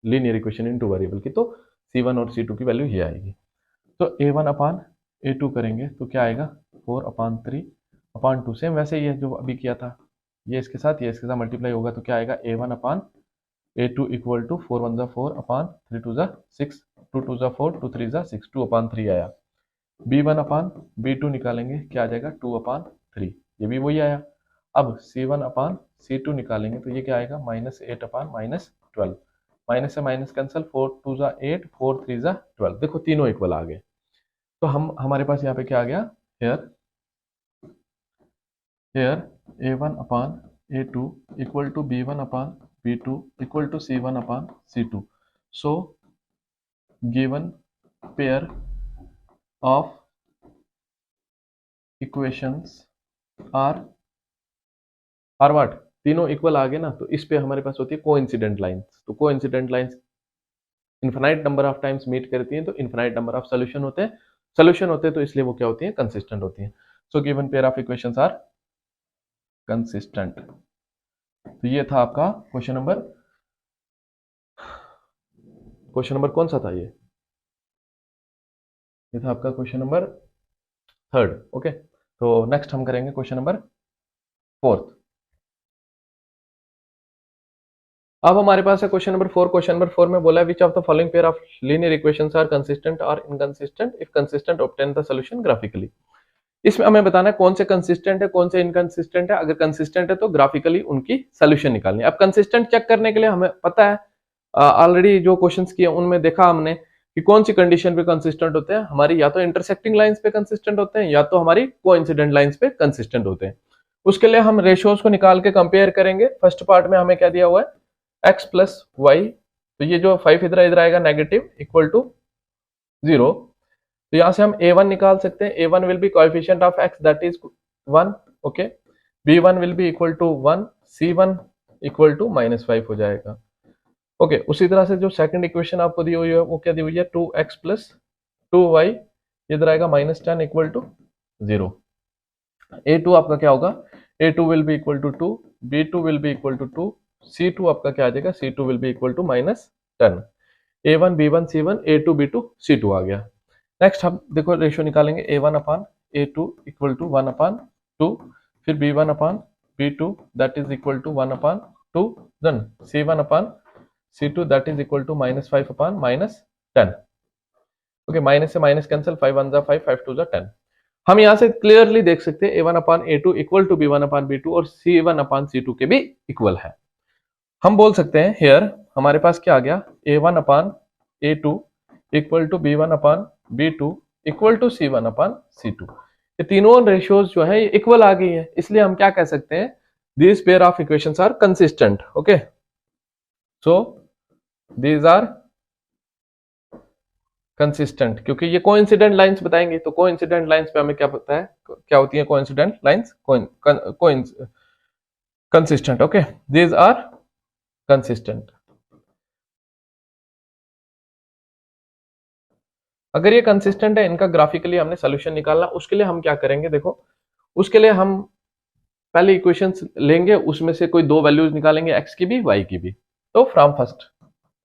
लीनियर इक्वेशन इनटू वेरिएबल की, तो C1 और C2 की वैल्यू ये आएगी। तो A1/A2 करेंगे तो क्या आएगा, 4/3/2, सेम वैसे ही है जो अभी किया था, ये इसके साथ मल्टीप्लाई होगा, तो क्या आएगा, A1/A2 इक्वल टू 4 1 4/3 2 6, 2 2 4, 2 3 6, 2/3 आया। B1/B2 निकालेंगे, क्या आ जाएगा, 2/3, ये भी वही आया। अब C1/C2 निकालेंगे तो ये क्या आएगा, -8/-12, माइनस से माइनस कैंसिल, 4 2 8, 4 3 12, देखो तीनों इक्वल आ गए। तो हमारे पास यहाँ पे क्या आ गया, here A1/A2 equal to B1/B2 equal to C1/C2। So given pair of equations are what, तीनों इक्वल आ गए ना, तो इस पे हमारे पास होती है कोइंसिडेंट लाइंस। तो coincident lines infinite number of times meet करती हैं, तो इन्फिनाइट नंबर ऑफ सोल्यूशन होते हैं, तो इसलिए वो क्या होती हैं, कंसिस्टेंट होती हैं। So given pair of equations are consistent. तो ये था आपका क्वेश्चन नंबर कौन सा था, ये था आपका क्वेश्चन नंबर 3। ओके, तो नेक्स्ट हम करेंगे क्वेश्चन नंबर 4। अब हमारे पास है क्वेश्चन नंबर 4। क्वेश्चन नंबर 4 में बोला है which of the following pair of linear equations are consistent और inconsistent, if consistent obtain the solution graphically. इसमें हमें बताना है कौन से कंसिस्टेंट है, कौन से इनकंसिस्टेंट है। अगर कंसिस्टेंट है तो ग्राफिकली उनकी सोल्यूशन निकालनी है। अब कंसिस्टेंट चेक करने के लिए हमें पता है, ऑलरेडी जो क्वेश्चंस किए उनमें देखा हमने कि कौन सी कंडीशन पे कंसिस्टेंट होते हैं, हमारी या तो इंटरसेक्टिंग लाइंस पे कंसिस्टेंट होते हैं या तो हमारी कोइंसिडेंट लाइंस पे कंसिस्टेंट होते हैं। उसके लिए हम रेशियोज को निकाल के कंपेयर करेंगे। फर्स्ट पार्ट में हमें क्या दिया हुआ है, x प्लस वाई, तो ये जो 5 इधर आएगा नेगेटिव इक्वल टू 0। तो यहां से हम a1 निकाल सकते हैं। a1 will be coefficient of x that is 1। Okay, b1 will be equal to 1, c1 equal to -5 हो जाएगा। ओके, उसी तरह से जो सेकंड इक्वेशन आपको दी हुई है वो क्या दी हुई है, 2x प्लस 2y, इधर आएगा -10 इक्वल टू 0। a2 आपका क्या होगा, a2 will be equal to 2, b2 will be equal to 2, c2 आपका क्या आ जाएगा, c2 will be equal to -10। a1 b1 c1, a2 b2 c2 आ गया। नेक्स्ट हम देखो रेशियो निकालेंगे, a1/a2 इक्वल टू 1/2, फिर b1/b2 that is equal to 1/2, then c1/c2 that is equal to -5/10। Okay, minus से माइनस कैंसिल, 5 1 5, 5 2 10। हम यहां से क्लियरली देख सकते हैं a1/a2 इक्वल टू b1/b2 और c1/c2 के भी इक्वल है। हम बोल सकते हैं हियर हमारे पास क्या आ गया, a1/a2 equal to b1/b2 equal to c1/c2। ये तीनों रेशियोज जो है ये इक्वल आ गई है, इसलिए हम क्या कह सकते हैं, this pair of equations are consistent. Okay, so these are consistent, क्योंकि ये कोइंसिडेंट लाइंस बताएंगे। तो कोइंसिडेंट लाइंस पे हमें क्या पता है, क्या होती है coincident lines, consistent. Okay, these are consistent. अगर ये कंसिस्टेंट है, इनका ग्राफिकली हमने सोल्यूशन निकालना, उसके लिए हम क्या करेंगे, देखो उसके लिए हम पहले इक्वेशंस लेंगे, उसमें से कोई दो वैल्यूज निकालेंगे, एक्स की भी वाई की भी। तो फ्रॉम फर्स्ट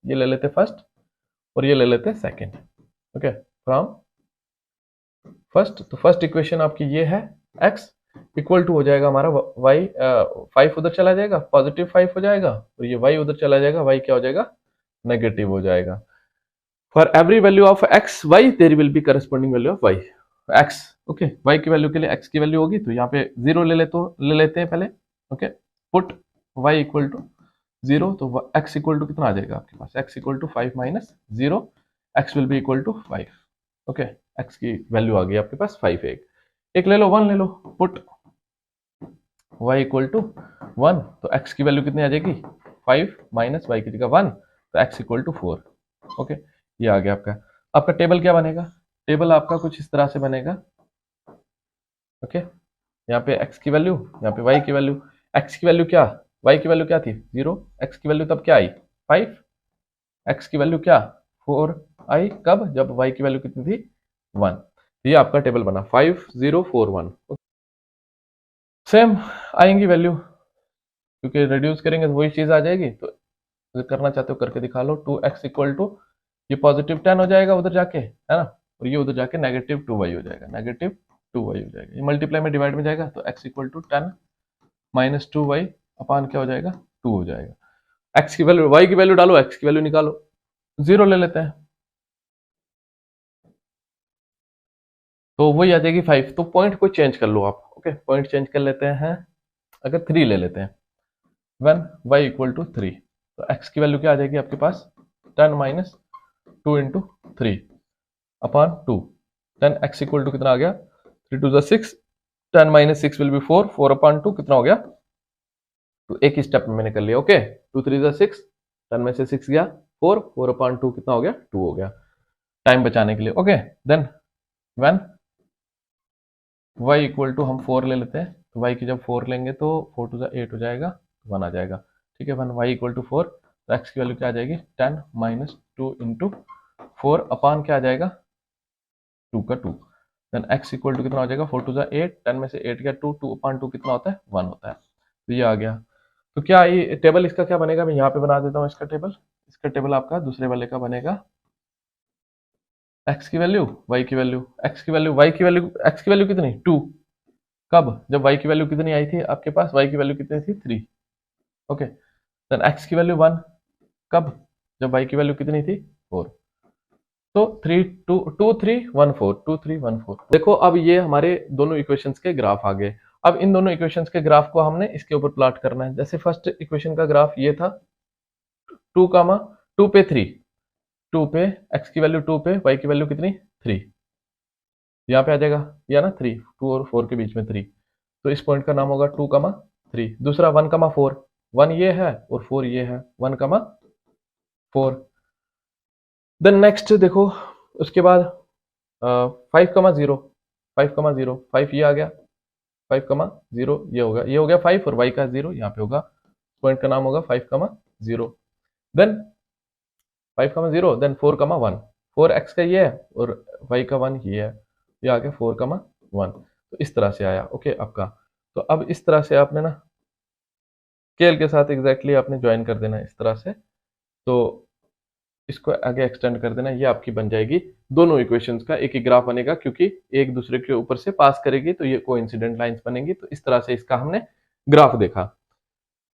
ये ले लेते फर्स्ट और ये ले लेते सेकंड। ओके, फ्रॉम फर्स्ट, तो फर्स्ट इक्वेशन आपकी ये है, x इक्वल टू हो जाएगा हमारा y, 5 उधर चला जाएगा, +5 हो जाएगा, और ये y उधर चला जाएगा, y क्या हो जाएगा, नेगेटिव हो जाएगा। For every value of x y there will be corresponding value of y। X, okay, y की वैल्यू के लिए एक्स की वैल्यू होगी तो यहाँ पे 0 ले लेते हैं पहले, okay, put Y equal to 0, तो एक्स इक्वल टू कितना आ जाएगा आपके पास, X equal to 5 minus 0, X will be equal to 5, okay, X की वैल्यू आ गई आपके पास 5, एक ले लो, 1 ले लो, पुट y इक्वल टू 1, तो x की वैल्यू कितनी आ जाएगी, 5 माइनस वाई की जगह 1, तो x इक्वल टू 4, ओके, ये आ गया आपका। आपका टेबल क्या बनेगा, टेबल आपका कुछ इस तरह से बनेगा, ओके, यहाँ पे x की वैल्यू, यहाँ पे y की वैल्यू, x की वैल्यू क्या, y की वैल्यू क्या थी 0, x की वैल्यू तब क्या आई 5, x की वैल्यू क्या 4 आई, कब, जब y की वैल्यू कितनी थी 1, ये आपका टेबल बना 5 0 4 1, सेम आएंगी वैल्यू, क्योंकि रिड्यूस करेंगे तो वही चीज आ जाएगी, तो अगर करना चाहते हो करके दिखा लो, 2x इक्वल टू ये पॉजिटिव 10 हो जाएगा उधर जाके, है ना, और ये उधर जाके नेगेटिव 2y हो जाएगा, नेगेटिव 2y हो जाएगा, ये मल्टीप्लाई में डिवाइड में जाएगा, तो x equal to 10 minus 2y upon क्या हो जाएगा 2 हो जाएगा। x की वैल्यू, y की वैल्यू डालो, x की वैल्यू निकालो, 0 ले लेते हैं, तो वही आ जाएगी 5, तो पॉइंट को चेंज कर लो आप, ओके, पॉइंट चेंज कर लेते हैं, अगर 3 ले लेते हैं, वन y इक्वल टू 3, तो x की वैल्यू क्या आ जाएगी आपके पास 10 minus 2 into 3 upon 2, 10 x equal to कितना आ गया 3 two 6, 10 minus 6 will be 4, 4 upon 2 कितना हो गया, तो एक ही स्टेप में मैंने कर लिया, ओके, 2 3 6, 10 में से 6 गया 4, 4 अपॉन 2 कितना हो गया 2 हो गया, टाइम बचाने के लिए, okay, then when y equal to हम 4 ले लेते हैं, तो y की जब 4 लेंगे तो 4 टू 8 हो जाएगा, 1 आ जाएगा, ठीक है, वन y इक्वल टू 4, तो x की वैल्यू क्या आ जाएगी 10 माइनस 2 इंटू 4 अपान क्या आ जाएगा 2 का 2, देन x इक्वल टू कितना हो जाएगा 4 टू 8, 10 में से 8 गया 2, 2 अपान 2 कितना होता है 1 होता है, तो ये आ गया। तो क्या ये टेबल इसका क्या बनेगा, मैं यहाँ पे बना देता हूँ इसका टेबल आपका दूसरे वाले का बनेगा, x की वैल्यू y की वैल्यू, x की वैल्यू y की वैल्यू, x की वैल्यू कितनी 2, कब, जब y की वैल्यू कितनी आई थी आपके पास, y की वैल्यू कितनी थी 3, ओके, देन x की वैल्यू 1, कब, जब y की वैल्यू कितनी थी 4, तो 3 2 2 3 1 4 2 3 1 4, देखो अब ये हमारे दोनों इक्वेशंस के ग्राफ आ गए। अब इन दोनों इक्वेशंस के ग्राफ को हमने इसके ऊपर प्लॉट करना है, जैसे फर्स्ट इक्वेशन का ग्राफ ये था 2 कामा 2 पे 3, 2 पे x की वैल्यू 2 पे y की वैल्यू कितनी 3, यहाँ पे आ जाएगा या ना 3, 2 और 4 के बीच में 3, तो इस पॉइंट का नाम होगा 2 कामा 3, दूसरा 1 कामा 4, 1 ये है और 4 ये है, 1 कामा 4, देन नेक्स्ट देखो उसके बाद 5 कमा 0, 5 कमा 0, 5 ये आ गया, 5 कमा 0 ये हो गया 5 और y का 0 यहाँ पे होगा, पॉइंट का नाम होगा 5 कमा 0, देन 5 कमा 0, देन 4 कमा 1, 4 x का ये है और y का 1 ये है, ये आ गया 4 कमा 1, तो इस तरह से आया, ओके आपका। तो अब इस तरह से आपने ना स्केल के साथ एग्जैक्टली आपने ज्वाइन कर देना इस तरह से, तो इसको आगे एक्सटेंड कर देना, ये आपकी बन जाएगी दोनों इक्वेशंस का एक ही ग्राफ बनेगा, क्योंकि एक दूसरे के ऊपर से पास करेगी तो ये कोइंसिडेंट लाइंस बनेंगी, तो इस तरह से इसका हमने ग्राफ देखा।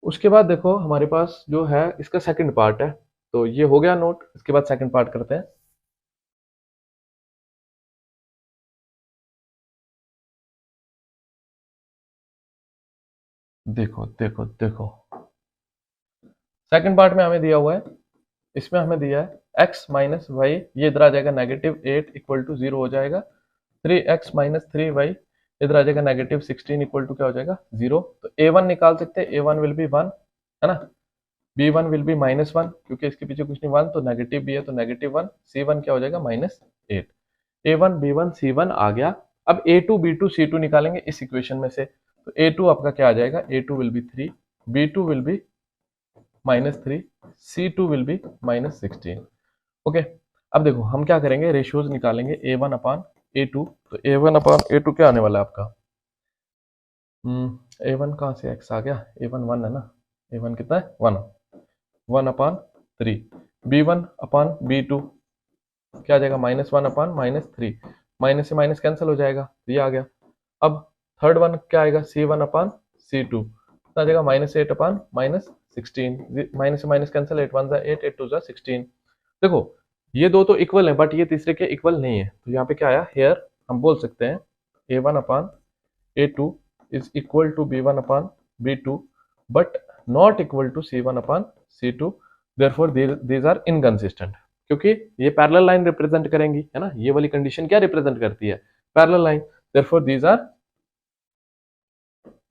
उसके बाद देखो हमारे पास जो है इसका सेकंड पार्ट है, तो ये हो गया नोट, इसके बाद सेकंड पार्ट करते हैं। देखो देखो देखो सेकंड पार्ट में हमें दिया हुआ है, इसमें हमें दिया है x माइनस वाई, ये इधर आ जाएगा -8 इक्वल टू 0 हो जाएगा, 3x माइनस 3y इधर आ जाएगा -16 इक्वल टू क्या हो जाएगा 0, तो a1 निकाल सकते हैं, a1 विल बी 1, है ना, b1 विल बी -1 क्योंकि इसके पीछे कुछ नहीं 1, तो नेगेटिव भी है तो -1, c1 क्या हो जाएगा -8, a1 b1 c1 आ गया। अब a2 b2 c2 निकालेंगे इस इक्वेशन में से, तो a2 आपका क्या आ जाएगा, a2 will B 3, b2 will B -3, c2 will B -16, okay. अब देखो हम क्या करेंगे, रेशियोज निकालेंगे a1 अपान a2, तो a1 अपान a2 क्या आने वाला है आपका, a1 कहाँ से x आ गया, a1 1 है ना, a1 कितना है 1, 1 अपान 3, b1 अपान b2 क्या आ जाएगा -1 अपान -3, माइनस से माइनस कैंसिल हो जाएगा, तो ये आ गया। अब थर्ड वन क्या आएगा, c1 अपान c2 आ जाएगा -8 अपान -16, माइनस से माइनस कैंसिल, 8 1 8, 8 2 16। देखो ये दो तो इक्वल है बट ये तीसरे के इक्वल नहीं है, तो यहाँ पे क्या आया, हेयर हम बोल सकते हैं a1 upon a2 is equal to b1 upon b2 but not equal to c1 upon c2, therefore these are inconsistent, क्योंकि ये पैरेलल लाइन रिप्रेजेंट करेंगी, है ना, ये वाली कंडीशन क्या रिप्रेजेंट करती है, parallel line, therefore these are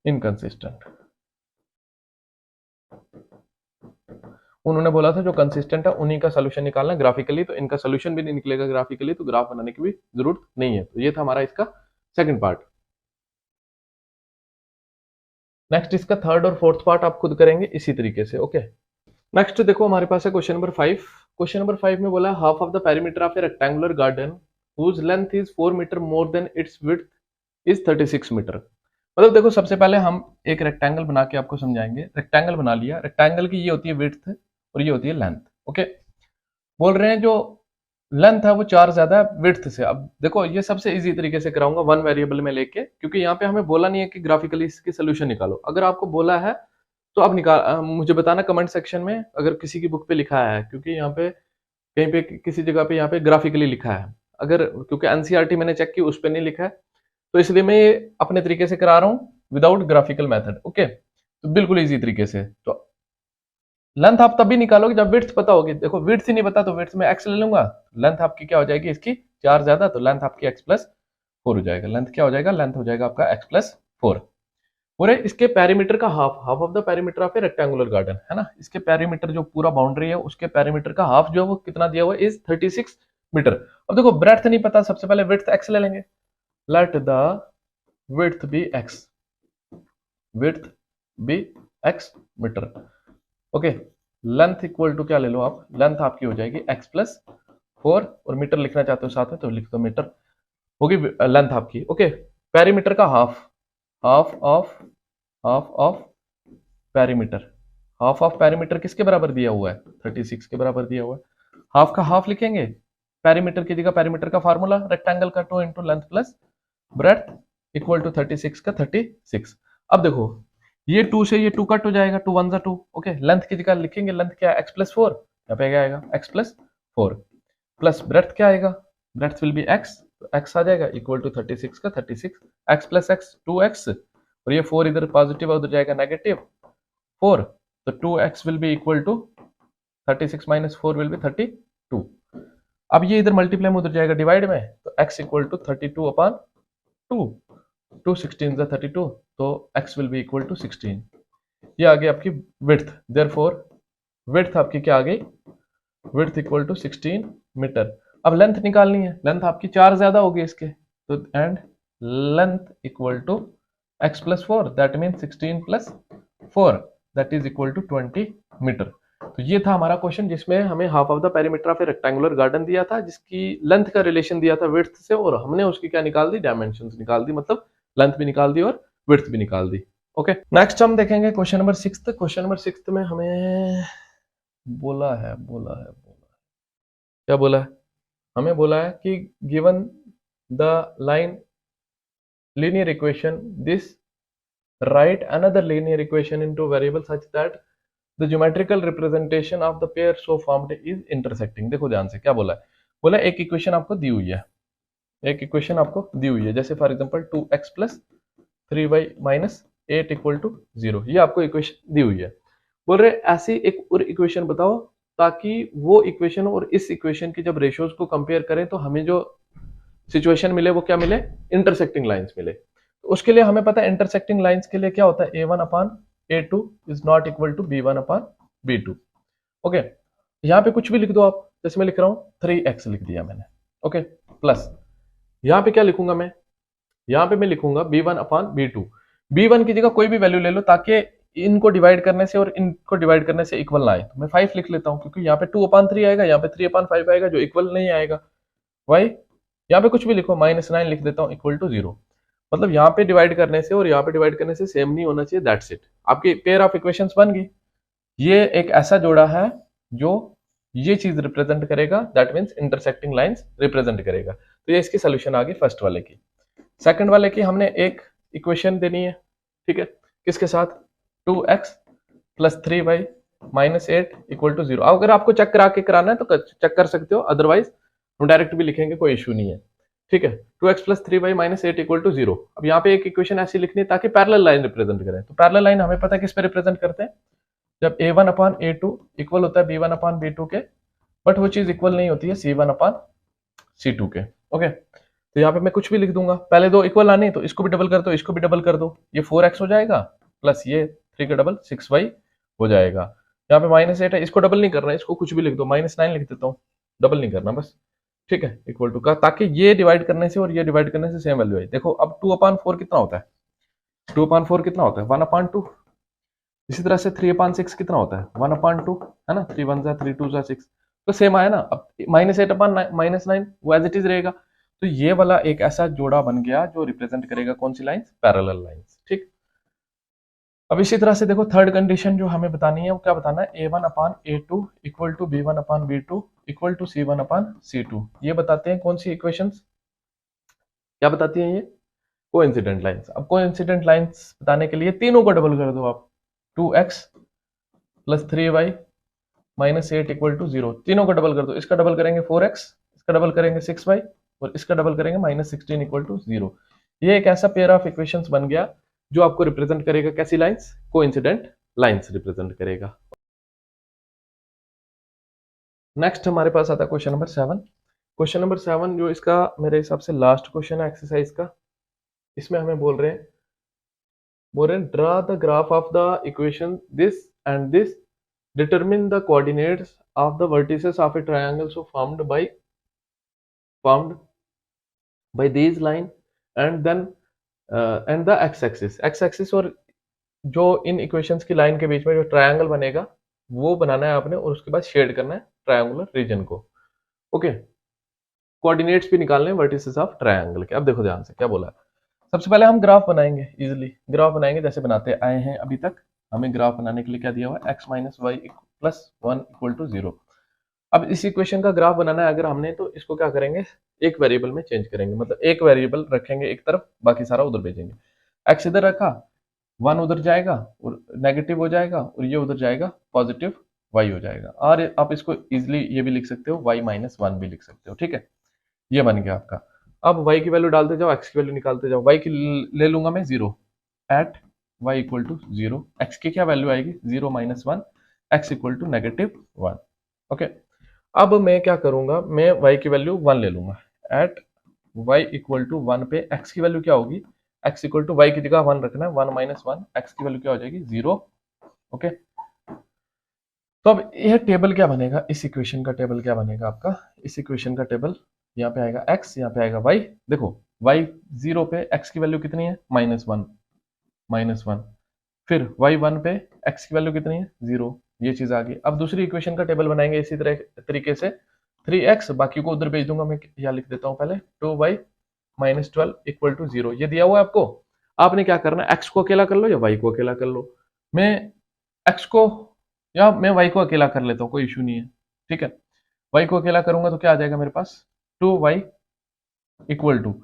inconsistent. उन्होंने बोला था जो कंसिस्टेंट है उन्हीं का सोल्यूशन निकालना है ग्राफिकली, तो इनका सोल्यूशन भी नहीं निकलेगा ग्राफिकली, तो ग्राफ बनाने की भी जरूरत नहीं है। तो ये था हमारा इसका सेकंड पार्ट। नेक्स्ट इसका थर्ड और फोर्थ पार्ट आप खुद करेंगे इसी तरीके से। ओके, नेक्स्ट देखो हमारे पास है क्वेश्चन नंबर 5। क्वेश्चन नंबर 5 में बोला half of the perimeter of a rectangular garden whose length is 4 metre more than its width is 36 metre. मतलब देखो सबसे पहले हम एक रेक्टेंगल बना के आपको समझाएंगे। रेक्टेंगल बना लिया, रेक्टेंगल की ये होती है विड्थ और ये होती है लेंथ। ओके, बोल रहे हैं जो लेंथ है वो 4 ज्यादा है विड्थ से। अब देखो ये सबसे इजी तरीके से कराऊंगा वन वेरिएबल में लेके, क्योंकि यहाँ पे हमें बोला नहीं है कि ग्राफिकली इसकी सोल्यूशन निकालो। अगर आपको बोला है तो आप मुझे बताना कमेंट सेक्शन में अगर किसी की बुक पे लिखा है, क्योंकि यहाँ पे कहीं पे किसी जगह पे यहाँ पे ग्राफिकली लिखा है, अगर क्योंकि एनसीईआरटी मैंने चेक की उस पर नहीं लिखा है, तो इसलिए मैं ये अपने तरीके से करा रहा हूँ विदाउट ग्राफिकल मेथड। ओके, तो बिल्कुल इजी तरीके से। तो लेंथ आप तभी निकालोगे जब विड्थ पता होगी। देखो विड्थ ही नहीं पता तो विड्थ में एक्स ले लूंगा, लेंथ आपकी क्या हो जाएगी इसकी 4 ज्यादा, तो लेंथ आपकी x प्लस 4 हो जाएगा। लेंथ क्या हो जाएगा, लेंथ हो जाएगा आपका x प्लस 4। पूरे इसके पेरीमीटर का half of the perimeter of a rectangular garden, है ना, इसके पेरीमीटर जो पूरा बाउंड्री है उसके पेरीमीटर का हाफ जो है वो कितना दिया हुआ है इज 36 मीटर। अब देखो ब्रेड्थ नहीं पता, सबसे पहले विड्थ x ले लेंगे। Let the width be x, width be x metre. Okay, length equal to क्या ले लो आप, लेंथ आपकी हो जाएगी x प्लस 4 और मीटर लिखना चाहते हो साथ में तो लिख दो मीटर, होगी लेंथ आपकी। ओके, पेरीमीटर का half of perimeter, half of perimeter किसके बराबर दिया हुआ है 36 के बराबर दिया हुआ है। हाफ का हाफ लिखेंगे, पेरीमीटर की जगह पेरीमीटर का फार्मूला रेक्टेंगल का 2 into length plus breadth equal to 36 का 36। अब देखो ये 2 से ये 2 कट हो जाएगा, 2 1 2। ओके, लेंथ की जगह लिखेंगे लेंथ क्या है x प्लस 4, यहाँ पे क्या आएगा x प्लस 4 प्लस ब्रेड्थ क्या आएगा, ब्रेड्थ विल बी x, तो x आ जाएगा इक्वल टू 36 का 36, x प्लस x 2x और ये 4 इधर पॉजिटिव है उधर जाएगा नेगेटिव 4, तो 2x will be equal to 36 minus 4 will be 32। अब ये इधर मल्टीप्लाई में उधर जाएगा डिवाइड में, तो x इक्वल टू 32 अपॉन 2, 2 16 जा 32, तो x will be equal to 16। ये आ गई आपकी विड्थ, देयरफॉर विड्थ आपकी क्या आ गई, विड्थ इक्वल टू 16 मीटर। अब लेंथ निकालनी है, लेंथ आपकी 4 ज्यादा होगी इसके, तो and length equal to x plus 4 that mean 16 plus 4 that is equal to 20 metre. तो ये था हमारा क्वेश्चन जिसमें हमें half of the perimeter of a rectangular garden दिया था, जिसकी लेंथ का रिलेशन दिया था विड्थ से, और हमने उसकी क्या निकाल दी, डायमेंशंस निकाल दी, मतलब लेंथ भी निकाल दी और विड्थ भी निकाल दी। ओके, नेक्स्ट हम देखेंगे क्वेश्चन नंबर 6। क्वेश्चन नंबर 6 में हमें बोला है क्या बोला है, हमें बोला है कि given the line linear equation this write another linear equation into variable such that the geometrical representation of the pair so formed is intersecting। देखो ध्यान से क्या बोला है, बोला एक इक्वेशन आपको दी हुई है, एक इक्वेशन आपको दी हुई है, जैसे for example 2x plus 3y minus 8 equal to 0, ये आपको इक्वेशन दी हुई है। बोल रहे ऐसी एक और इक्वेशन बताओ ताकि वो इक्वेशन और इस इक्वेशन की जब रेशियोज को कंपेयर करें तो हमें जो सिचुएशन मिले वो क्या मिले, इंटरसेक्टिंग लाइंस मिले। तो उसके लिए हमें पता है इंटरसेक्टिंग लाइंस के लिए क्या होता है, a1 upon a2 is not equal to b1 upon b2। Okay, यहाँ पे कुछ भी लिख दो आप, जैसे मैं लिख रहा हूँ 3x लिख दिया मैंने। ओके, प्लस यहाँ पे क्या लिखूंगा मैं, यहाँ पे मैं लिखूंगा b1 अपान b2। b1 की जगह कोई भी वैल्यू ले लो ताकि इनको डिवाइड करने से और इनको डिवाइड करने से इक्वल ना आए, तो मैं 5 लिख लेता हूँ, क्योंकि यहाँ पे 2 अपान 3 आएगा, यहाँ पे 3 अपान 5 आएगा जो इक्वल नहीं आएगा। वाई यहाँ पे कुछ भी लिखो, -9 लिख देता हूँ इक्वल टू 0। मतलब यहाँ पे डिवाइड करने से और यहाँ पे डिवाइड करने से सेम नहीं होना चाहिए, दैट्स इट। आपकी पेयर ऑफ इक्वेशंस बन गई। ये एक ऐसा जोड़ा है जो ये चीज रिप्रेजेंट करेगा, that means intersecting lines represent करेगा। तो ये इसकी सोल्यूशन आ गई फर्स्ट वाले की। सेकंड वाले की हमने एक इक्वेशन देनी है, ठीक है, किसके साथ 2x plus 3y minus 8 equal to 0। अगर आपको चेक करा के कराना है तो चेक कर सकते हो, अदरवाइज हम डायरेक्ट भी लिखेंगे, कोई इशू नहीं है। ठीक है, 2x plus 3y minus 8 equal to 0। अब यहाँ पे एक इक्वेशन ऐसी लिखनी है ताकि पैरेलल लाइन रिप्रेजेंट करें। तो पैरेलल लाइन हमें पता है किस पे रिप्रेजेंट करते हैं, जब a1 अपॉन a2 इक्वल होता है b1 अपॉन b2 के, बट वो चीज इक्वल नहीं होती है c1 अपॉन c2 के। ओके, तो यहाँ पे मैं कुछ भी लिख दूंगा, पहले दो इक्वल आने तो इसको भी डबल कर दो, इसको भी डबल कर दो, ये 4x हो जाएगा प्लस ये 3 का डबल 6y हो जाएगा। यहाँ पे माइनस 8 है, इसको डबल नहीं करना है, इसको कुछ भी लिख दो, -9 लिख देता हूँ, डबल नहीं करना बस। ठीक है, इक्वल टू का, ताकि ये डिवाइड करने से और ये डिवाइड करने से सेम वैल्यू है। देखो अब 2/4 कितना होता है, 2/4 कितना होता है 1/2। इसी तरह से 3/6 कितना होता है 1/2, है ना, 3 1 जा 3 2 जा 6, तो सेम आया ना। अब -8/-9 वो एज इट इज रहेगा। तो ये वाला एक ऐसा जोड़ा बन गया जो रिप्रेजेंट करेगा कौन सी लाइंस, पैरेलल लाइंस। ठीक, अब इसी तरह से देखो थर्ड कंडीशन जो हमें बतानी है वो क्या बताना है, a1/a2 equal to b1/b2 equal to c1/c2। ये बताते हैं कौन सी इक्वेशंस, क्या बताती हैं ये, कोइंसिडेंट लाइंस। अब कोइंसिडेंट लाइंस बताने के लिए तीनों को डबल कर दो आप, 2x plus 3y minus 8 equal to 0, तीनों को डबल कर दो, इसका डबल करेंगे 4x, इसका डबल करेंगे 6y और इसका डबल करेंगे -16 इक्वल टू 0। ये एक ऐसा पेयर ऑफ इक्वेशंस बन गया जो आपको रिप्रेजेंट करेगा कैसी लाइंस, कोइंसिडेंट लाइंस रिप्रेजेंट करेगा। नेक्स्ट हमारे पास आता है क्वेश्चन नंबर 7। क्वेश्चन नंबर 7 जो इसका मेरे हिसाब से लास्ट क्वेश्चन है एक्सरसाइज का, इसमें हमें बोल रहे हैं draw the graph of the equation this and this, determine the coordinates of the vertices of a triangle so formed by these line and then and the x-axis और जो इन इक्वेशंस की लाइन के बीच में जो ट्रायंगल बनेगा वो बनाना है आपने, और उसके बाद शेड करना है ट्रायंगुलर रीजन को। ओके, कोऑर्डिनेट्स भी निकालने हैं वर्टिसेस ऑफ ट्रायंगल के। अब देखो ध्यान से क्या बोला है, सबसे पहले हम ग्राफ बनाएंगे, इजिली ग्राफ बनाएंगे जैसे बनाते आए हैं अभी तक। हमें ग्राफ बनाने के लिए क्या दिया हुआ है, x minus y plus 1 equal to 0। अब इस इक्वेशन का ग्राफ बनाना है अगर हमने, तो इसको क्या करेंगे, एक वेरिएबल में चेंज करेंगे, मतलब एक वेरिएबल रखेंगे एक तरफ, बाकी सारा उधर भेजेंगे। x इधर रखा, 1 उधर जाएगा और नेगेटिव हो जाएगा, और ये उधर जाएगा पॉजिटिव y हो जाएगा। और आप इसको इजिली ये भी लिख सकते हो, y माइनस 1 भी लिख सकते हो। ठीक है, ये बन गया आपका। अब y की वैल्यू डालते जाओ, x की वैल्यू निकालते जाओ। y की ले लूंगा मैं 0 at y equal to 0, x की क्या वैल्यू आएगी 0 minus 1, x equal to -1। Okay, अब मैं क्या करूंगा, मैं y की वैल्यू 1 ले लूंगा, एट y इक्वल टू 1 पे x की वैल्यू क्या होगी, x इक्वल टू y की जगह 1 रखना है, 1 माइनस 1, x की वैल्यू क्या हो जाएगी 0। ओके, तो अब यह टेबल क्या बनेगा, इस इक्वेशन का टेबल क्या बनेगा आपका, इस इक्वेशन का टेबल, यहाँ पे आएगा x, यहाँ पे आएगा y। देखो y 0 पे x की वैल्यू कितनी है -1, फिर y 1 पे x की वैल्यू कितनी है 0, ये चीज आ गई। अब दूसरी इक्वेशन का टेबल बनाएंगे इसी तरह तरीके से, 3x, बाकी को उधर भेज दूंगा मैं, यहाँ लिख देता हूँ पहले, 2y माइनस 12 इक्वल टू 0। ये दिया हुआ है आपको, आपने क्या करना है, x को अकेला कर लो या y को अकेला कर लो। मैं x को या मैं y को अकेला कर लेता हूँ, कोई इशू नहीं है। ठीक है, y को अकेला करूंगा तो क्या आ जाएगा मेरे पास, 2y इक्वल टू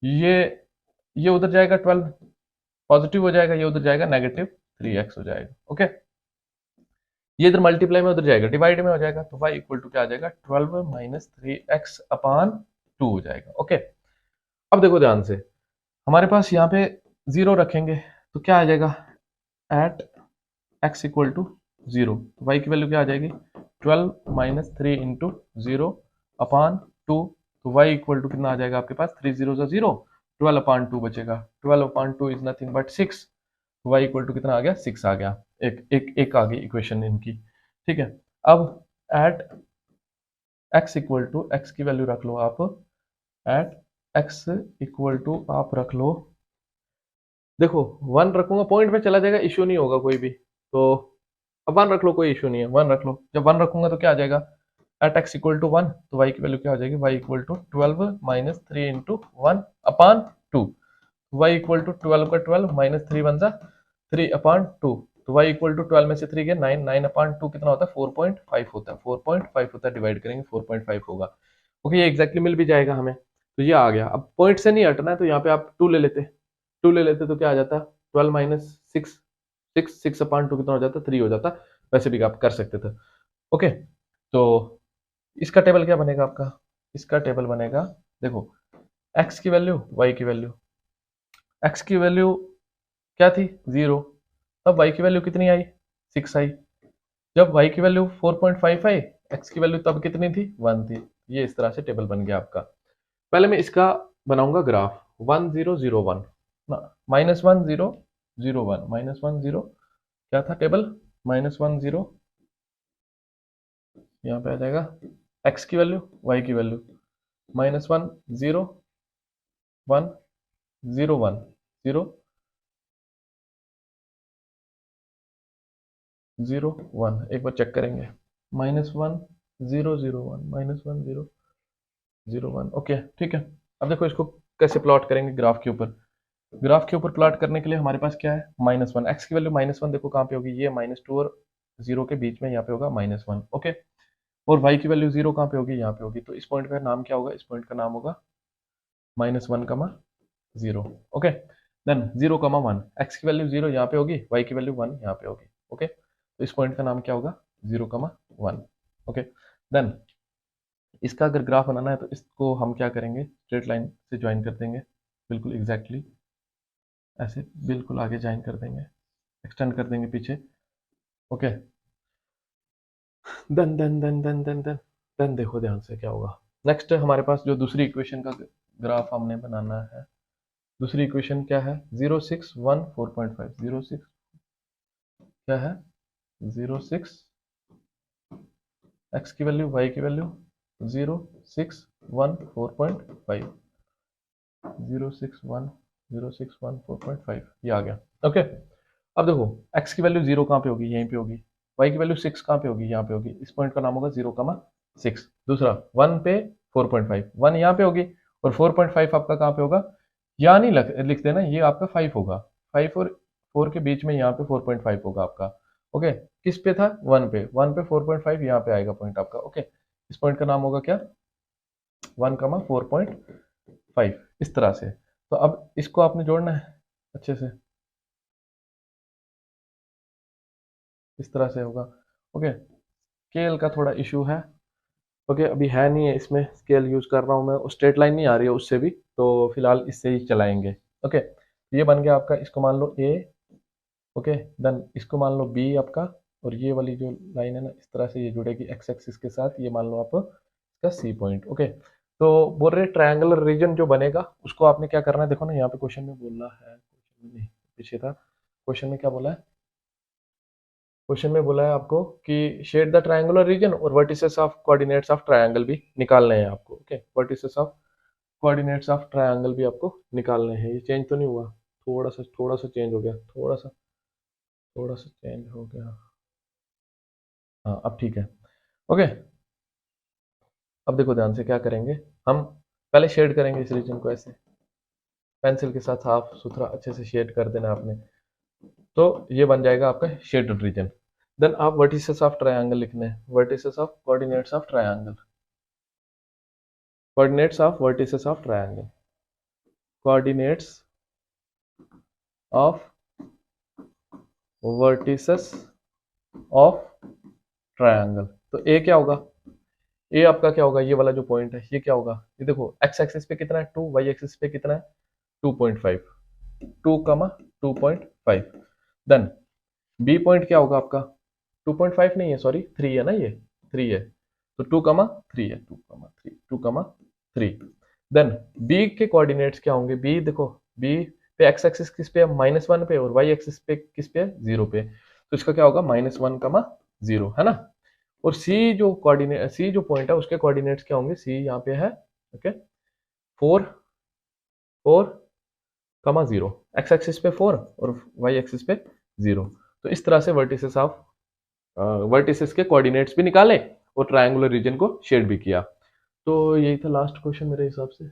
ये उधर जाएगा 12 पॉजिटिव हो जाएगा, ये उधर जाएगा नेगेटिव 3x हो जाएगा। ओके, ये इधर मल्टीप्लाई में उधर जाएगा डिवाइड में हो जाएगा, तो y इक्वल टू क्या आ जाएगा 12 माइनस 3x अपॉन 2 हो जाएगा। ओके, अब देखो ध्यान से, हमारे पास यहाँ पे 0 रखेंगे तो क्या आ जाएगा, एट x इक्वल टू 0, तो y की वैल्यू क्या आ जाएगी 12 माइनस 3 इंटू 0 अपॉन 2, तो y इक्वल टू कितना आ जाएगा आपके पास, 3 0 0, 12 अपॉन 2 बचेगा, 12 अपॉन 2 इज नथिंग बट 6, तो y इक्वल टू कितना आ गया 6 आ गया। एक आ गई इक्वेशन इनकी। ठीक है, अब at x equal to, x की वैल्यू रख लो आप, एट x इक्वल टू आप रख लो, देखो 1 रखूंगा पॉइंट में चला जाएगा, इश्यू नहीं होगा कोई भी, तो अब 1 रख लो, कोई इशू नहीं है, 1 रख लो। जब 1 रखूंगा तो क्या आ जाएगा, एट x इक्वल टू 1, तो y की वैल्यू क्या हो जाएगी, y equal to 12 minus 3 into 1 upon 2, y equal to 12 का 12 माइनस 3 बन जा 3 अपॉन 2, तो y इक्वल टू 12 में से 3 गया 9, 9 अपॉन 2 कितना होता है 4.5 होता है, 4.5 होता है, डिवाइड करेंगे 4.5 होगा। ओके, ये एग्जैक्टली मिल भी जाएगा हमें, तो ये आ गया। अब पॉइंट से नहीं हटना है, तो यहाँ पे आप 2 ले लेते, 2 ले लेते तो क्या आ जाता, 12 माइनस 6, 6 अपॉन 2 कितना हो जाता, 3 हो जाता, वैसे भी आप कर सकते थे। ओके, तो इसका टेबल क्या बनेगा आपका, इसका टेबल बनेगा, देखो एक्स की वैल्यू, वाई की वैल्यू। एक्स की वैल्यू क्या थी, 0। अब वाई की वैल्यू कितनी आई, 6 आई। जब वाई की वैल्यू 4.5 आई, एक्स की वैल्यू तब कितनी थी, 1 थी। ये इस तरह से टेबल बन गया आपका। पहले मैं इसका बनाऊंगा ग्राफ, 1001 ना, -1001, -10 क्या था टेबल, -10, यहाँ पे आ जाएगा एक्स की वैल्यू, वाई की वैल्यू, -1 0 1 0 1 0 1। एक बार चेक करेंगे, -1 0 0 1, -1 0 0 1। ओके ठीक है। अब देखो इसको कैसे प्लॉट करेंगे ग्राफ के ऊपर। ग्राफ के ऊपर प्लॉट करने के लिए हमारे पास क्या है, -1। एक्स की वैल्यू -1 देखो कहाँ पे होगी, ये -2 और 0 के बीच में, यहाँ पे होगा -1। ओके। और वाई की वैल्यू 0 कहाँ पे होगी, यहाँ पे होगी। तो इस पॉइंट का नाम क्या होगा, इस पॉइंट का नाम होगा -1, 0। ओके। देन 0, 1, एक्स की वैल्यू 0 यहाँ पे होगी, वाई की वैल्यू 1 यहाँ पे होगी। ओके। तो इस पॉइंट का नाम क्या होगा, 0, 1। ओके। देन इसका अगर ग्राफ बनाना है तो इसको हम क्या करेंगे, स्ट्रेट लाइन से ज्वाइन कर देंगे, बिल्कुल एग्जैक्टली ऐसे, बिल्कुल आगे ज्वाइन कर देंगे, एक्सटेंड कर देंगे पीछे। ओके। देन देखो ध्यान से क्या होगा। नेक्स्ट हमारे पास जो दूसरी इक्वेशन का ग्राफ हमने बनाना है, दूसरी इक्वेशन क्या है, 0 6 1 4.5। 0 6 क्या है, 0 6 एक्स की वैल्यू, वाई की वैल्यू, 0 6 1 4.5, 0 6 1 ये आ गया। ओके। अब देखो एक्स की वैल्यू 0 कहाँ पे होगी, यहीं पे होगी। वाई की वैल्यू 6 कहाँ पे होगी, यहाँ पे होगी। इस पॉइंट का नाम होगा 0, 6। दूसरा 1 पे 4.5, 1 यहाँ पे होगी, और 4.5 आपका कहाँ पे होगा, यहाँ नहीं लिख देना, ये आपका 5 होगा। 5 और 4 के बीच में यहाँ पे 4.5 होगा आपका। ओके। किस पे था, 1 पे, 1 पे 4.5 यहाँ पे आएगा पॉइंट आपका। ओके। इस पॉइंट का नाम होगा क्या, 1, 4.5, इस तरह से। तो अब इसको आपने जोड़ना है अच्छे से, इस तरह से होगा। ओके। स्केल का थोड़ा इशू है। ओके। अभी है नहीं है इसमें, स्केल यूज कर रहा हूँ मैं, स्ट्रेट लाइन नहीं आ रही है उससे भी, तो फिलहाल इससे ही चलाएंगे। ओके। ये बन गया आपका, इसको मान लो ए। ओके। देन इसको मान लो बी आपका, और ये वाली जो लाइन है ना, इस तरह से ये जुड़ेगी एक्स एक्सिस के साथ, ये मान लो आप इसका सी पॉइंट। ओके। तो बोल रहे ट्रायंगुलर रीजन जो बनेगा उसको आपने क्या करना है, देखो ना यहाँ पे क्वेश्चन में बोला है, क्वेश्चन में नहीं पीछे था, क्वेश्चन में क्या बोला है, क्वेश्चन में बोला है आपको कि शेड द ट्रायंगुलर रीजन और vertices of coordinates of triangle भी निकालने हैं आपको। Okay. Vertices of coordinates of triangle भी आपको निकालने हैं। ये चेंज तो नहीं हुआ, थोड़ा सा चेंज हो गया, थोड़ा सा चेंज हो गया। हाँ अब ठीक है। ओके। अब देखो ध्यान से क्या करेंगे, हम पहले शेड करेंगे इस रीजन को, ऐसे पेंसिल के साथ साफ सुथरा अच्छे से शेड कर देना आपने। तो ये बन जाएगा आपका शेडेड रीजन। देन आप वर्टिसेस ऑफ ट्रायंगल लिखने हैं, vertices of coordinates of triangle, coordinates of vertices of triangle, coordinates of vertices of triangle. तो ए क्या होगा, ए आपका क्या होगा, ये वाला जो पॉइंट है ये क्या होगा, ये देखो एक्स एक्सिस पे कितना है 2, वाई एक्सिस पे कितना है 2.5, 2, 2.5। बी पॉइंट क्या होगा आपका, 2.5 नहीं है, सॉरी 3 है ना, ये 3 है, तो 2, 3 है, 2, 3, 2, 3। देन बी के कोऑर्डिनेट्स क्या होंगे, बी देखो, बी पे एक्स एक्सिस किस पे है, -1 पे, और वाई एक्सिस पे किस पे है, 0 पे। तो इसका क्या होगा, -1, 0 है ना। और सी जो कोऑर्डिनेट, सी जो पॉइंट है उसके कोऑर्डिनेट्स क्या होंगे, सी यहाँ पे है, ओके, 4, 4, 0, एक्स एक्सिस पे 4 और वाई एक्सिस पे 0। तो इस तरह से वर्टिसेस के कोऑर्डिनेट्स भी निकाले और ट्रायंगुलर रीजन को शेड भी किया। तो यही था लास्ट क्वेश्चन मेरे हिसाब से।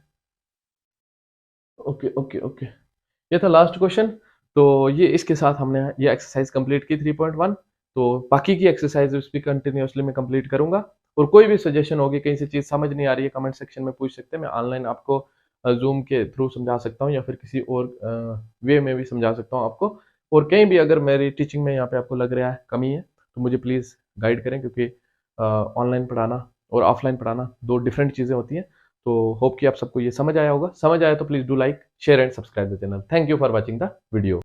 ओके ओके ओके, ये था लास्ट क्वेश्चन। तो ये इसके साथ हमने ये एक्सरसाइज कंप्लीट की 3.1। तो बाकी की एक्सरसाइज भी कंटिन्यूसली मैं कंप्लीट करूंगा। और कोई भी सजेशन होगी, कहीं से चीज़ समझ नहीं आ रही है, कमेंट सेक्शन में पूछ सकते हैं। मैं ऑनलाइन आपको जूम के थ्रू समझा सकता हूँ, या फिर किसी और वे में भी समझा सकता हूँ आपको। और कहीं भी अगर मेरी टीचिंग में यहाँ पे आपको लग रहा है कमी है, तो मुझे प्लीज़ गाइड करें, क्योंकि ऑनलाइन पढ़ाना और ऑफलाइन पढ़ाना दो डिफरेंट चीज़ें होती हैं। तो होप कि आप सबको ये समझ आया होगा। समझ आया तो please do like, share and subscribe the channel. Thank you for watching the video.